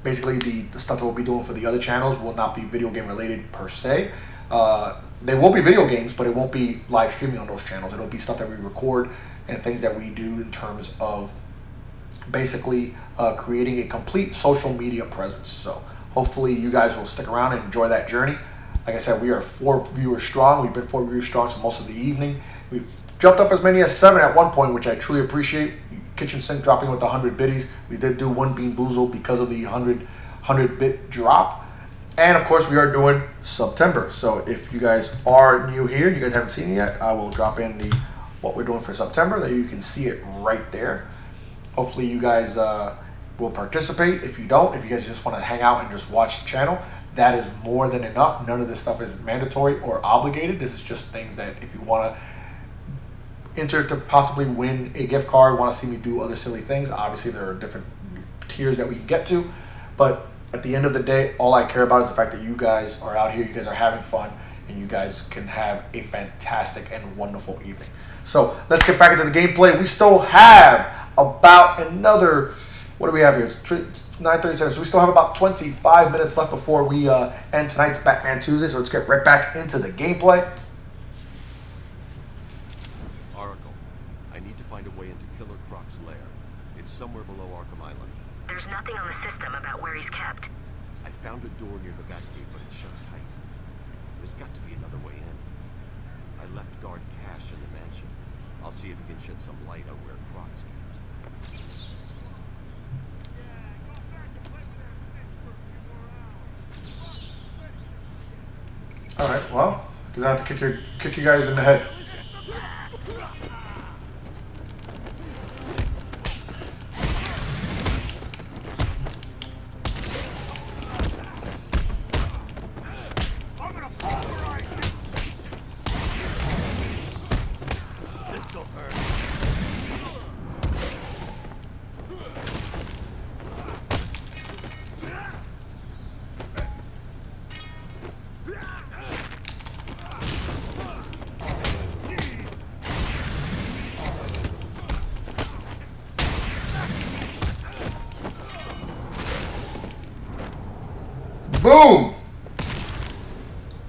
Basically, the stuff that we'll be doing for the other channels will not be video game related per se. They will be video games, but it won't be live streaming on those channels. It'll be stuff that we record and things that we do in terms of basically creating a complete social media presence. So hopefully you guys will stick around and enjoy that journey. Like I said, we are 4 viewers strong. We've been 4 viewers strong for most of the evening. We've jumped up as many as 7 at one point, which I truly appreciate. Kitchen Sink dropping with the 100 biddies. We did do one Bean Boozle because of the 100 bit drop. And of course we are doing September. So if you guys are new here, you guys haven't seen it yet, I will drop in what we're doing for September. That you can see it right there. Hopefully you guys will participate. If you don't, if you guys just want to hang out and just watch the channel, that is more than enough. None of this stuff is mandatory or obligated. This is just things that if you want to enter to possibly win a gift card, want to see me do other silly things, obviously there are different tiers that we can get to, but at the end of the day, all I care about is the fact that you guys are out here, you guys are having fun, and you guys can have a fantastic and wonderful evening. So let's get back into the gameplay. We still have about another, what do we have here? It's 9:37, so we still have about 25 minutes left before we end tonight's Batman Tuesday, so let's get right back into the gameplay. Somewhere below Arkham Island. There's nothing on the system about where he's kept. I found a door near the Batgate, but it's shut tight. There's got to be another way in. I left guard Cash in the mansion. I'll see if he can shed some light on where Croc's kept. Alright, well, because I have to kick you guys in the head. Boom!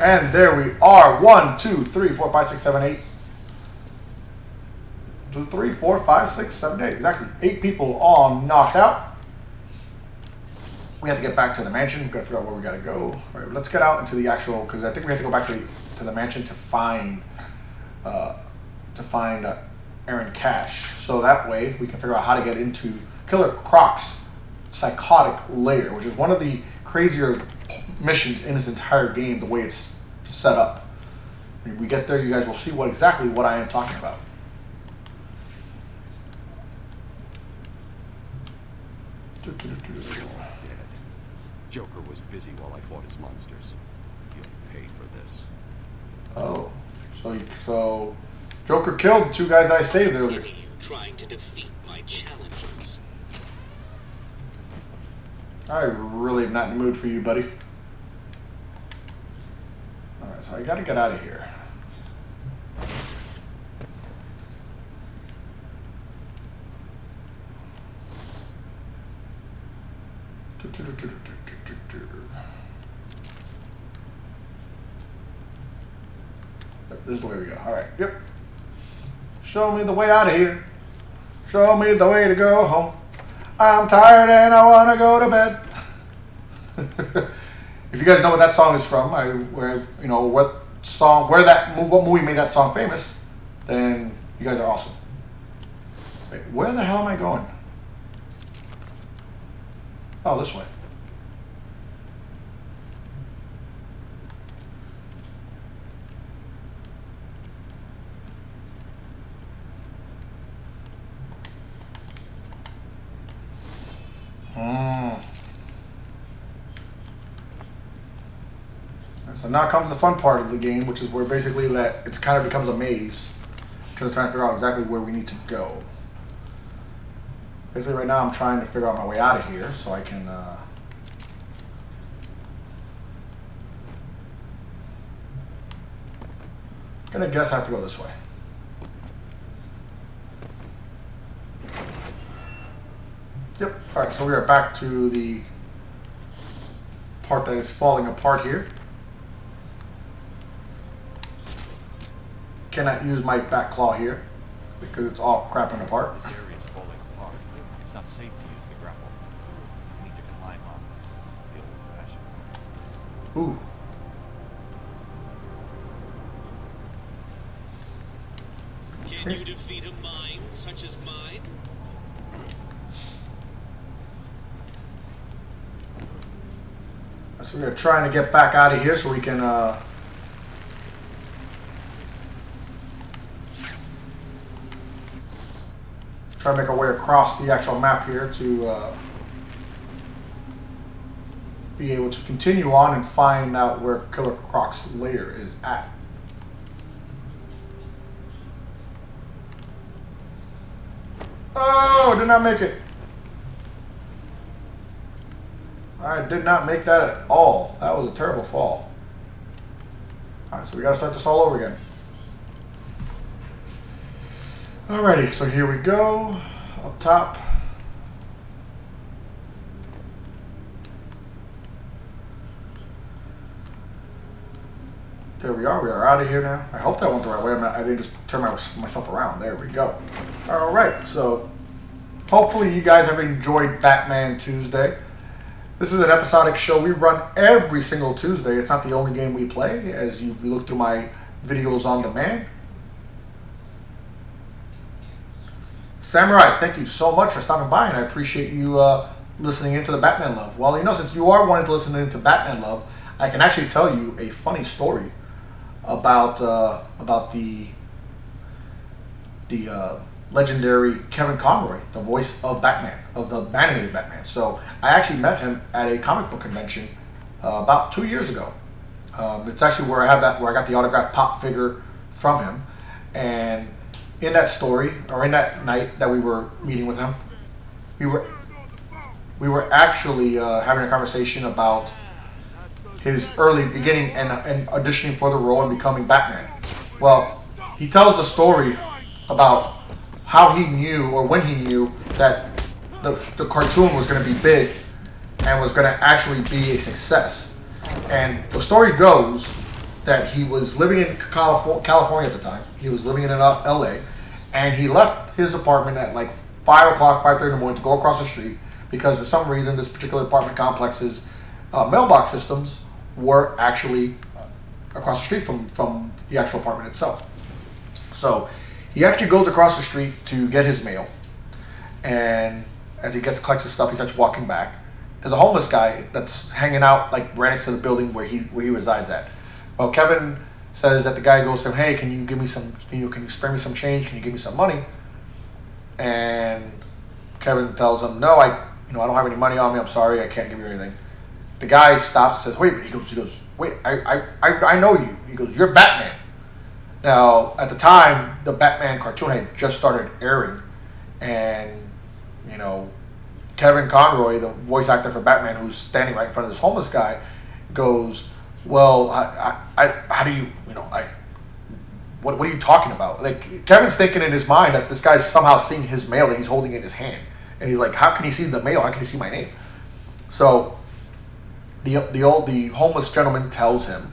And there we are. 1, 2, 3, 4, 5, 6, 7, 8. 2, 3, 4, 5, 6, 7, 8. Exactly. 8 people all knocked out. We have to get back to the mansion. We've got to figure out where we got to go. All right, let's get out into the actual, because I think we have to go back to the mansion to find Aaron Cash. So that way we can figure out how to get into Killer Croc's psychotic lair, which is one of the crazier missions in this entire game, the way it's set up. When we get there, you guys will see exactly what I am talking about. Dead. Joker was busy while I fought his monsters. He'll pay for this. Oh, so Joker killed 2 guys I saved earlier. Trying to defeat my challengers. I really am not in the mood for you, buddy. Alright, so I gotta get out of here. This is the way we go. Alright, yep. Show me the way out of here. Show me the way to go home. I'm tired and I want to go to bed. If you guys know what that song is from, what movie made that song famous, then you guys are awesome. Wait, where the hell am I going? Oh, this way. So now comes the fun part of the game, which is where basically it kind of becomes a maze. Trying to figure out exactly where we need to go. Basically right now I'm trying to figure out my way out of here so I can gonna guess I have to go this way. Yep. Alright, so we are back to the part that is falling apart here. Cannot use my back claw here because it's all crapping apart. This area is falling apart. It's not safe to use the grapple. We need to climb up the old-fashioned. Ooh. Can you defeat a mind such as mine? So we are trying to get back out of here so we can try to make our way across the actual map here to be able to continue on and find out where Killer Croc's lair is at. Oh, did not make it. I did not make that at all. That was a terrible fall. Alright, so we gotta start this all over again. Alrighty, so here we go. Up top. There we are. We are out of here now. I hope that went the right way. I didn't just turn myself around. There we go. Alright, so hopefully you guys have enjoyed Batman Tuesday. This is an episodic show we run every single Tuesday. It's not the only game we play. As you look through my videos on demand. Samurai, thank you so much for stopping by, and I appreciate you listening into the Batman Love. Well, since you are wanting to listen into Batman Love, I can actually tell you a funny story about the legendary Kevin Conroy, the voice of Batman, of the animated Batman. So I actually met him at a comic book convention about 2 years ago. It's actually where I got the autographed pop figure from him, and in that story, or in that night that we were meeting with him, we were actually having a conversation about his early beginning and auditioning for the role and becoming Batman. Well, he tells the story about how he knew, or when he knew, that the cartoon was going to be big and was going to actually be a success. And the story goes that he was living in California at the time. He was living in LA, and he left his apartment at like 5 o'clock, 5:30 in the morning to go across the street because for some reason this particular apartment complex's mailbox systems were actually across the street from the actual apartment itself. So he actually goes across the street to get his mail, and as he collects his stuff, he starts walking back. There's a homeless guy that's hanging out like right next to the building where he resides at. Well, Kevin says that the guy goes to him, "Hey, can you give me some? Can you spare me some change? Can you give me some money?" And Kevin tells him, "No, I don't have any money on me. I'm sorry, I can't give you anything." The guy stops and says, "Wait," he goes, "Wait, I know you." He goes, "You're Batman." Now, at the time, the Batman cartoon had just started airing, and Kevin Conroy, the voice actor for Batman, who's standing right in front of this homeless guy, goes, "Well, how do you, what are you talking about?" Like, Kevin's thinking in his mind that this guy's somehow seeing his mail that he's holding in his hand, and he's like, "How can he see the mail? How can he see my name?" So the homeless gentleman tells him,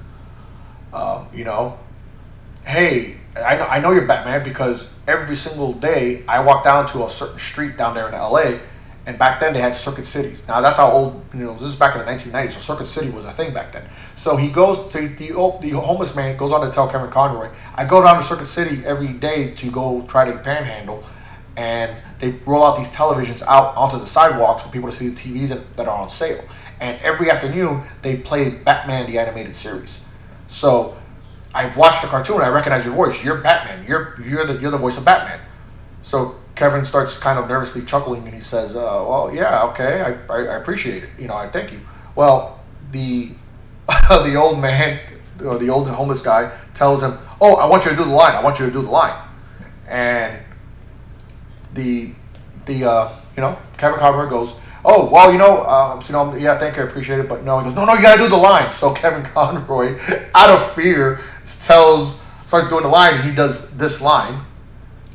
"Hey, I know you're Batman because every single day I walk down to a certain street down there in LA, and back then they had Circuit Cities. Now that's how old, this is back in the 1990s, so Circuit City was a thing back then. So he goes to the homeless man goes on to tell Kevin Conroy, "I go down to Circuit City every day to go try to panhandle, and they roll out these televisions out onto the sidewalks for people to see the TVs that are on sale. And every afternoon they play Batman the animated series. So I've watched the cartoon. I recognize your voice. You're Batman. You're the voice of Batman." So Kevin starts kind of nervously chuckling, and he says, "Well, yeah, okay, I appreciate it. I thank you." Well, the the old man, or the old homeless guy, tells him, "Oh, I want you to do the line. I want you to do the line." And Kevin Conroy goes, "Oh, well, yeah, thank you, I appreciate it, but no." He goes, No, you gotta do the line." So Kevin Conroy, out of fear, starts doing the line, and he does this line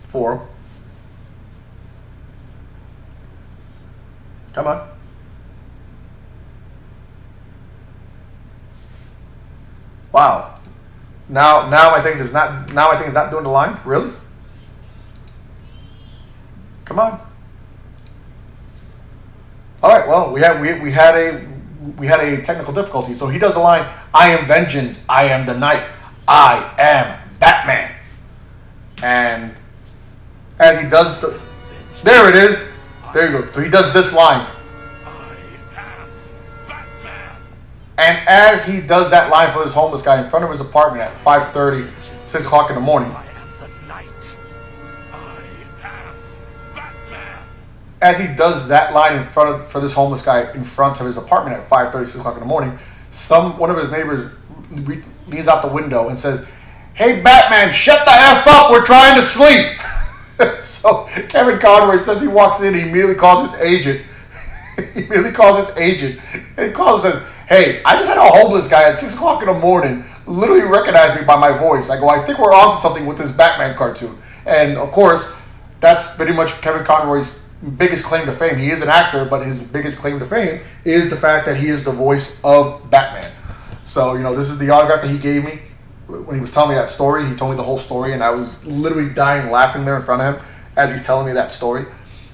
for him. Come on. Wow. Now I think it's not doing the line. Really? Come on. All right. Well, we had a technical difficulty. So he does the line, "I am vengeance. I am the night. I am Batman." And as he does there it is. There you go. So he does this line. And as he does that line for this homeless guy in front of his apartment at 5:30, 6 o'clock in the morning, as he does that line for this homeless guy in front of his apartment at 5:30, 6 o'clock in the morning, one of his neighbors leans out the window and says, "Hey, Batman, shut the F up, we're trying to sleep." So Kevin Conroy says he walks in, he immediately calls his agent. And he calls and says, "Hey, I just had a homeless guy at 6 o'clock in the morning literally recognize me by my voice." I go, "I think we're on to something with this Batman cartoon." And of course, that's pretty much Kevin Conroy's biggest claim to fame. He is an actor, but his biggest claim to fame is the fact that he is the voice of Batman. So, this is the autograph that he gave me when he was telling me that story. He told me the whole story, and I was literally dying laughing there in front of him as he's telling me that story.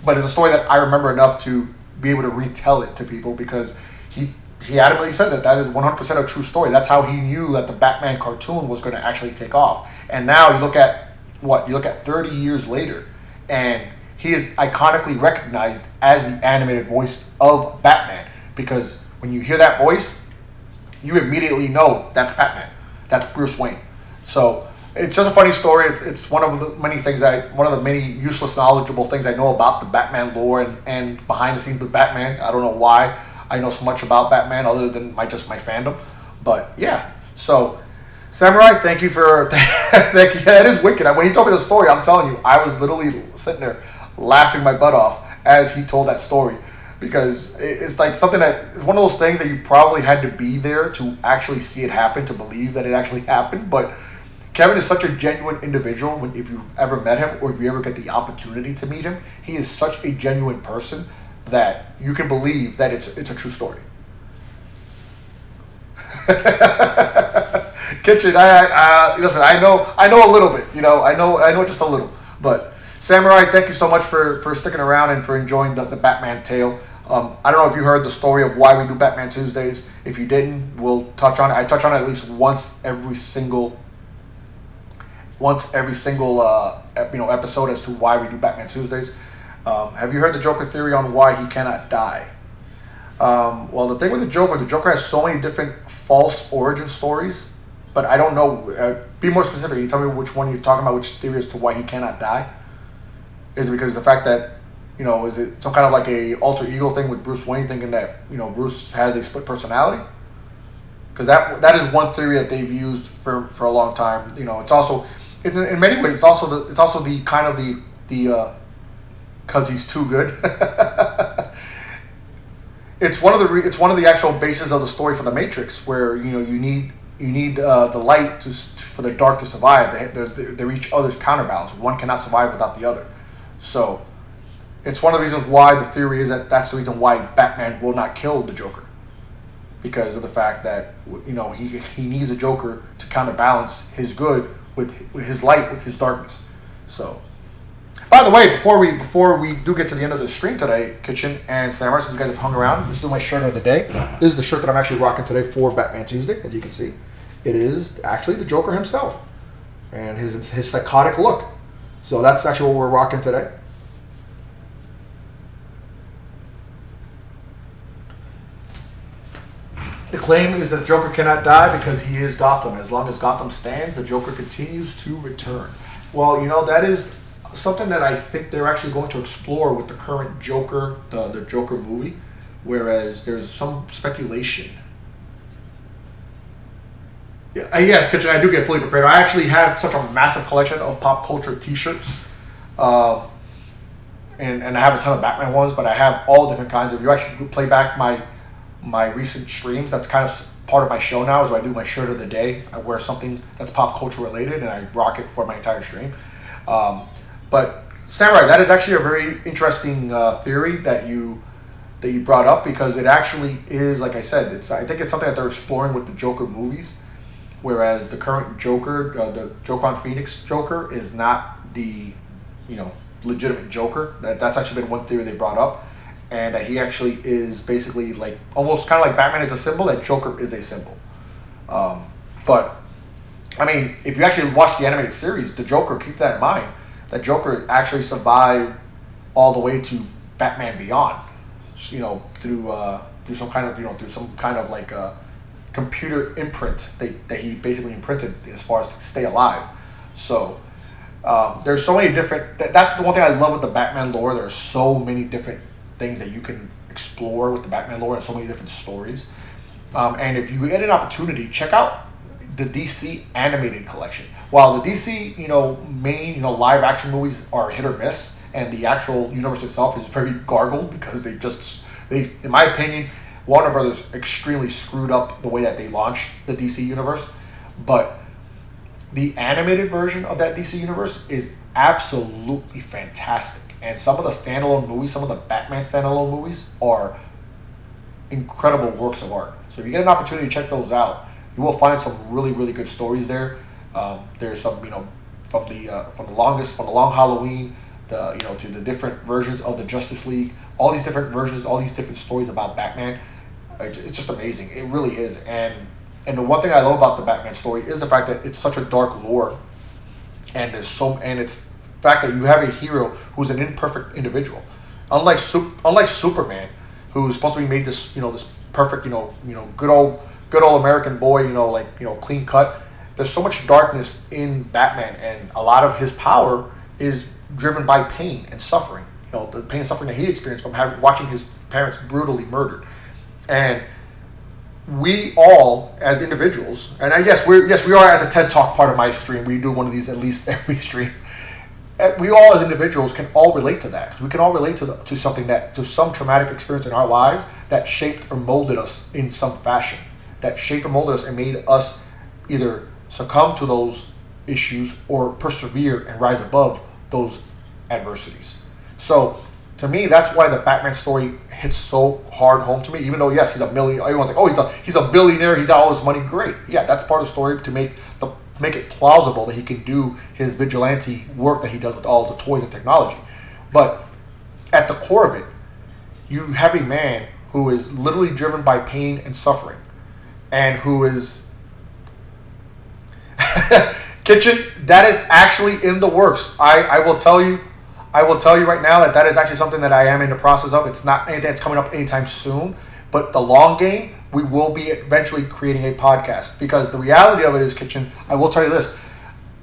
But it's a story that I remember enough to be able to retell it to people because he adamantly says that is 100% a true story. That's how he knew that the Batman cartoon was going to actually take off. And now you look at 30 years later, and he is iconically recognized as the animated voice of Batman, because when you hear that voice, you immediately know that's Batman. That's Bruce Wayne. So it's just a funny story. It's one of the many useless, knowledgeable things I know about the Batman lore and behind the scenes with Batman. I don't know why I know so much about Batman other than my fandom. But yeah, so Samurai, thank you for thank you. Yeah, it is wicked. When he told me the story, I'm telling you, I was literally sitting there laughing my butt off as he told that story, because it's like something that it's one of those things that you probably had to be there to actually see it happen, to believe that it actually happened. But Kevin is such a genuine individual. If you've ever met him, or if you ever get the opportunity to meet him, he is such a genuine person that you can believe that it's a true story. Kitchen, listen. I know a little bit. I know just a little. But Samurai, thank you so much for sticking around and for enjoying the Batman tale. I don't know if you heard the story of why we do Batman Tuesdays. If you didn't, we'll touch on it. I touch on it at least once every single episode as to why we do Batman Tuesdays. Have you heard the Joker theory on why he cannot die? Well, the thing with the Joker has so many different false origin stories, but I don't know. Be more specific. You tell me which one you're talking about, which theory as to why he cannot die. Is it because of the fact that, is it some kind of like a alter ego thing with Bruce Wayne thinking that, Bruce has a split personality? Because that is one theory that they've used for a long time. It's also, in many ways, it's also the kind of the because he's too good. It's one of the actual bases of the story for the Matrix, where you need the light for the dark to survive. They're each other's counterbalance. One cannot survive without the other. So it's one of the reasons why the theory is that's the reason why Batman will not kill the Joker, because of the fact that he needs a Joker to counterbalance his good with his light, with his darkness. So. By the way, before we do get to the end of the stream today, Kitchen and Samurai, since you guys have hung around, this is my shirt of the day. This is the shirt that I'm actually rocking today for Batman Tuesday, as you can see. It is actually the Joker himself and his psychotic look. So that's actually what we're rocking today. The claim is that Joker cannot die because he is Gotham. As long as Gotham stands, the Joker continues to return. Well, that is something that I think they're actually going to explore with the current Joker, the Joker movie, whereas there's some speculation. Yeah, yes, Kitchen, I do get fully prepared. I actually have such a massive collection of pop culture T-shirts, and I have a ton of Batman ones, but I have all different kinds. If you actually play back my recent streams, that's kind of part of my show now, is where I do my shirt of the day. I wear something that's pop culture related, and I rock it for my entire stream. But Samurai, that is actually a very interesting theory that you brought up, because it actually is, like I said, I think it's something that they're exploring with the Joker movies, whereas the current Joker, the Joaquin Phoenix Joker, is not the legitimate Joker. That's actually been one theory they brought up, and that he actually is basically like almost kind of like Batman is a symbol, that Joker is a symbol. But I mean, if you actually watch the animated series, the Joker, keep that in mind. That Joker actually survived all the way to Batman Beyond, through some kind of like computer imprint that he basically imprinted as far as to stay alive. So there's so many different. That's the one thing I love with the Batman lore. There are so many different things that you can explore with the Batman lore, and so many different stories. And if you get an opportunity, check out the DC animated collection. While the DC, main, live action movies are hit or miss, and the actual universe itself is very gargled, because they, in my opinion, Warner Brothers extremely screwed up the way that they launched the DC universe. But the animated version of that DC universe is absolutely fantastic. And some of the standalone movies, some of the Batman standalone movies, are incredible works of art. So if you get an opportunity to check those out, you will find some really, really good stories there. There's some, from the Long Halloween, to the different versions of the Justice League, all these different versions, all these different stories about Batman. It's just amazing. It really is. And the one thing I love about the Batman story is the fact that it's such a dark lore, and it's the fact that you have a hero who's an imperfect individual, unlike Superman, who's supposed to be made this this perfect good old American boy, clean cut. There's so much darkness in Batman, and a lot of his power is driven by pain and suffering. The pain and suffering that he experienced from watching his parents brutally murdered. And we all, as individuals, and we are at the TED Talk part of my stream. We do one of these at least every stream. We all, as individuals, can all relate to that. We can all relate to something to some traumatic experience in our lives that shaped or molded us in some fashion. That shaped or molded us and made us either succumb to those issues or persevere and rise above those adversities. So to me, that's why the Batman story hits so hard home to me. Even though, yes, he's a million. Everyone's like, oh, he's a billionaire. He's got all this money. Great. Yeah, that's part of the story to make it plausible that he can do his vigilante work that he does with all the toys and technology. But at the core of it, you have a man who is literally driven by pain and suffering, and who is Kitchen. That is actually in the works. I will tell you right now that is actually something that I am in the process of. It's not anything that's coming up anytime soon, but the long game, we will be eventually creating a podcast, because the reality of it is, Kitchen, I will tell you this.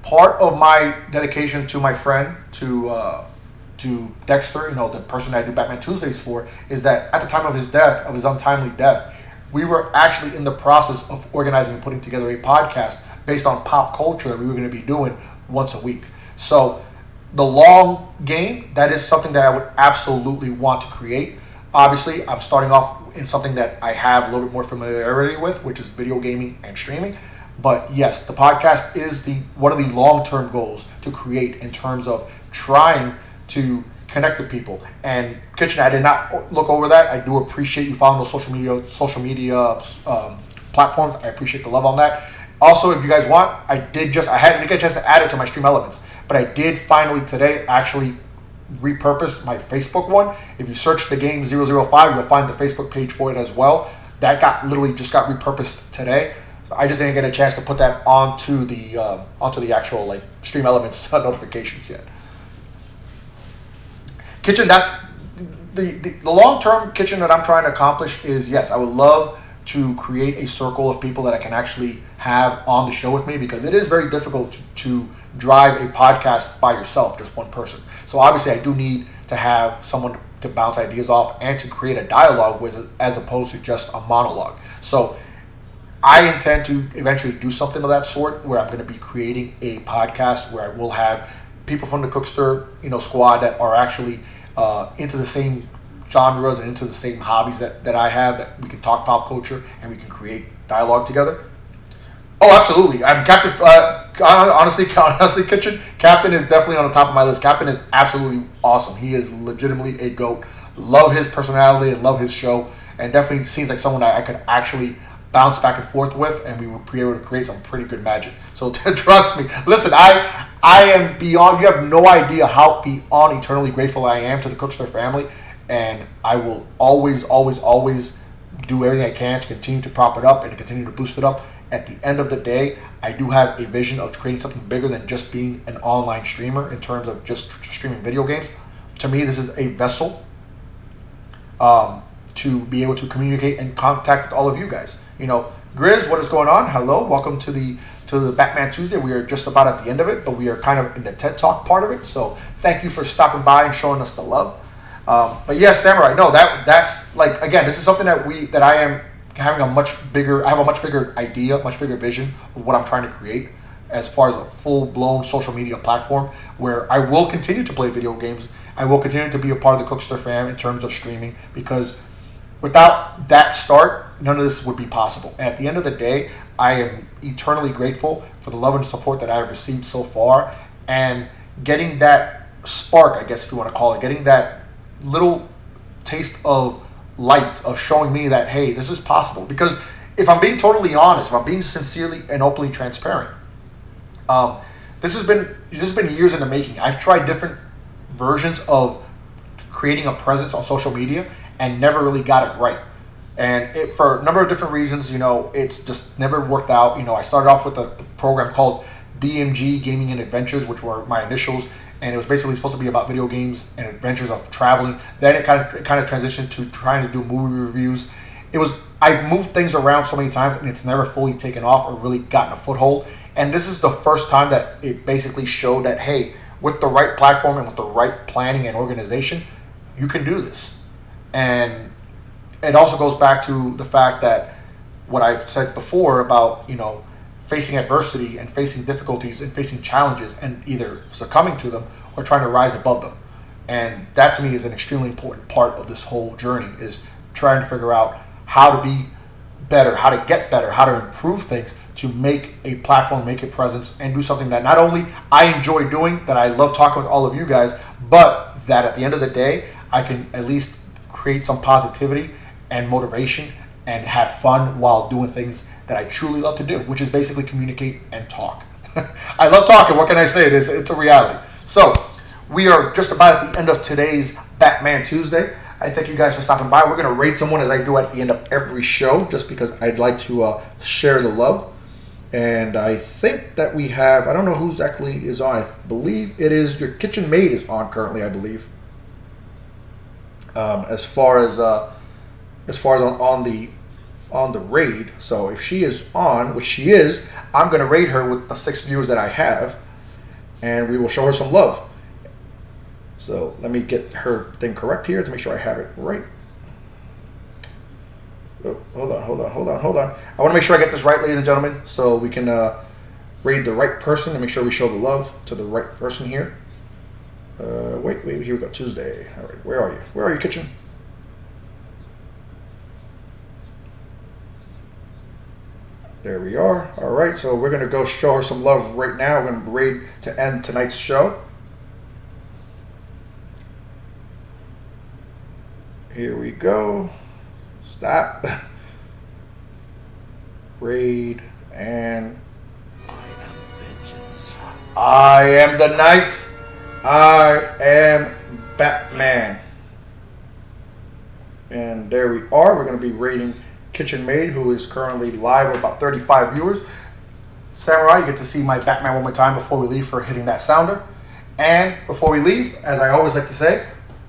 Part of my dedication to my friend, to Dexter, the person I do Batman Tuesdays for, is that at the time of his death, of his untimely death, we were actually in the process of organizing and putting together a podcast based on pop culture that we were going to be doing once a week. So the long game, that is something that I would absolutely want to create. Obviously, I'm starting off in something that I have a little bit more familiarity with, which is video gaming and streaming. But yes, the podcast is one of the long-term goals to create in terms of trying to connect with people. And Kitchen, I did not look over that. I do appreciate you following those social media platforms. I appreciate the love on that. Also, if you guys want, I didn't get a chance to add it to my Stream Elements, but I did finally today actually repurpose my Facebook one. If you search the game 005, you'll find the Facebook page for it as well. That got repurposed today. So I just didn't get a chance to put that onto the actual Stream Elements notifications yet. Kitchen, that's the long-term, Kitchen, that I'm trying to accomplish is, yes, I would love to create a circle of people that I can actually have on the show with me, because it is very difficult to drive a podcast by yourself, just one person. So obviously I do need to have someone to bounce ideas off and to create a dialogue with, as opposed to just a monologue. So I intend to eventually do something of that sort, where I'm going to be creating a podcast where I will have people from the Cookster, squad that are actually into the same genres and into the same hobbies that I have, that we can talk pop culture and we can create dialogue together. Oh, absolutely. I'm Captain. Honestly, Kitchen, Captain is definitely on the top of my list. Captain is absolutely awesome. He is legitimately a GOAT. Love his personality and love his show, and definitely seems like someone I could actually bounce back and forth with, and we would be able to create some pretty good magic. So trust me. Listen, I am beyond. You have no idea how beyond eternally grateful I am to the Cookster family, and I will always, always, always do everything I can to continue to prop it up and to continue to boost it up. At the end of the day, I do have a vision of creating something bigger than just being an online streamer in terms of just streaming video games. To me, this is a vessel to be able to communicate and contact with all of you guys. Grizz, what is going on? Hello, welcome to the Batman Tuesday. We are just about at the end of it, but we are kind of in the TED Talk part of it. So thank you for stopping by and showing us the love. But yes, Samurai, no, that's again, this is something that I am having I have a much bigger idea, much bigger vision of what I'm trying to create, as far as a full-blown social media platform where I will continue to play video games. I will continue to be a part of the Cookster fam in terms of streaming, because without that start, none of this would be possible. And at the end of the day, I am eternally grateful for the love and support that I have received so far, and getting that spark, I guess if you want to call it, getting that little taste of light of showing me that, hey, this is possible. Because if I'm being totally honest, if I'm being sincerely and openly transparent, this has been years in the making. I've tried different versions of creating a presence on social media and never really got it right. And for a number of different reasons, it's just never worked out. I started off with a program called DMG, Gaming and Adventures, which were my initials, and it was basically supposed to be about video games and adventures of traveling. Then it kind of transitioned to trying to do movie reviews. I moved things around so many times, and it's never fully taken off or really gotten a foothold. And this is the first time that it basically showed that, hey, with the right platform and with the right planning and organization, you can do this. And it also goes back to the fact that what I've said before about, facing adversity and facing difficulties and facing challenges and either succumbing to them or trying to rise above them. And that to me is an extremely important part of this whole journey, is trying to figure out how to be better, how to get better, how to improve things to make a platform, make a presence, and do something that not only I enjoy doing, that I love talking with all of you guys, but that at the end of the day, I can at least create some positivity and motivation and have fun while doing things that I truly love to do, which is basically communicate and talk. I love talking. What can I say? It's a reality. So we are just about at the end of today's Batman Tuesday. I thank you guys for stopping by. We're going to rate someone as I do at the end of every show, just because I'd like to share the love. And I think that we have, I don't know who exactly is on. I believe it is your kitchen maid is on currently, I believe. As far as on the raid. So if she is on, which she is, I'm going to raid her with the 6 viewers that I have, and we will show her some love. So let me get her thing correct here to make sure I have it right. Oh, hold on. I want to make sure I get this right, ladies and gentlemen, so we can raid the right person and make sure we show the love to the right person here. Wait, here we go, Tuesday. All right, where are you? Where are you, kitchen? There we are. All right, so we're going to go show her some love right now. We're going to raid to end tonight's show. Here we go. Stop. Raid and I am vengeance. I am the knight. I am Batman. And there we are. We're going to be raiding Kitchen Maid, who is currently live with about 35 viewers. Samurai, you get to see my Batman one more time before we leave for hitting that sounder. And before we leave, as I always like to say,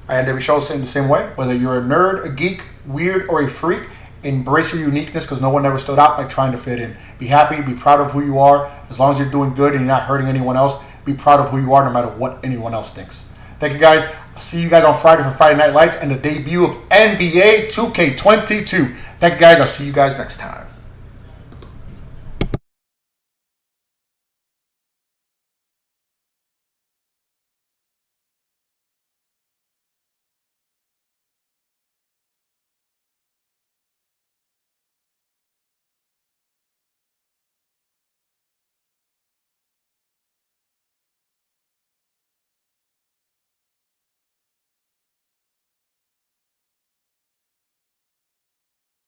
I end every show the same way. Whether you're a nerd, a geek, weird, or a freak, embrace your uniqueness, because no one ever stood out by trying to fit in. Be happy, be proud of who you are. As long as you're doing good and you're not hurting anyone else, be proud of who you are no matter what anyone else thinks. Thank you guys. I'll see you guys on Friday for Friday Night Lights and the debut of NBA 2K22. Thank you guys. I'll see you guys next time.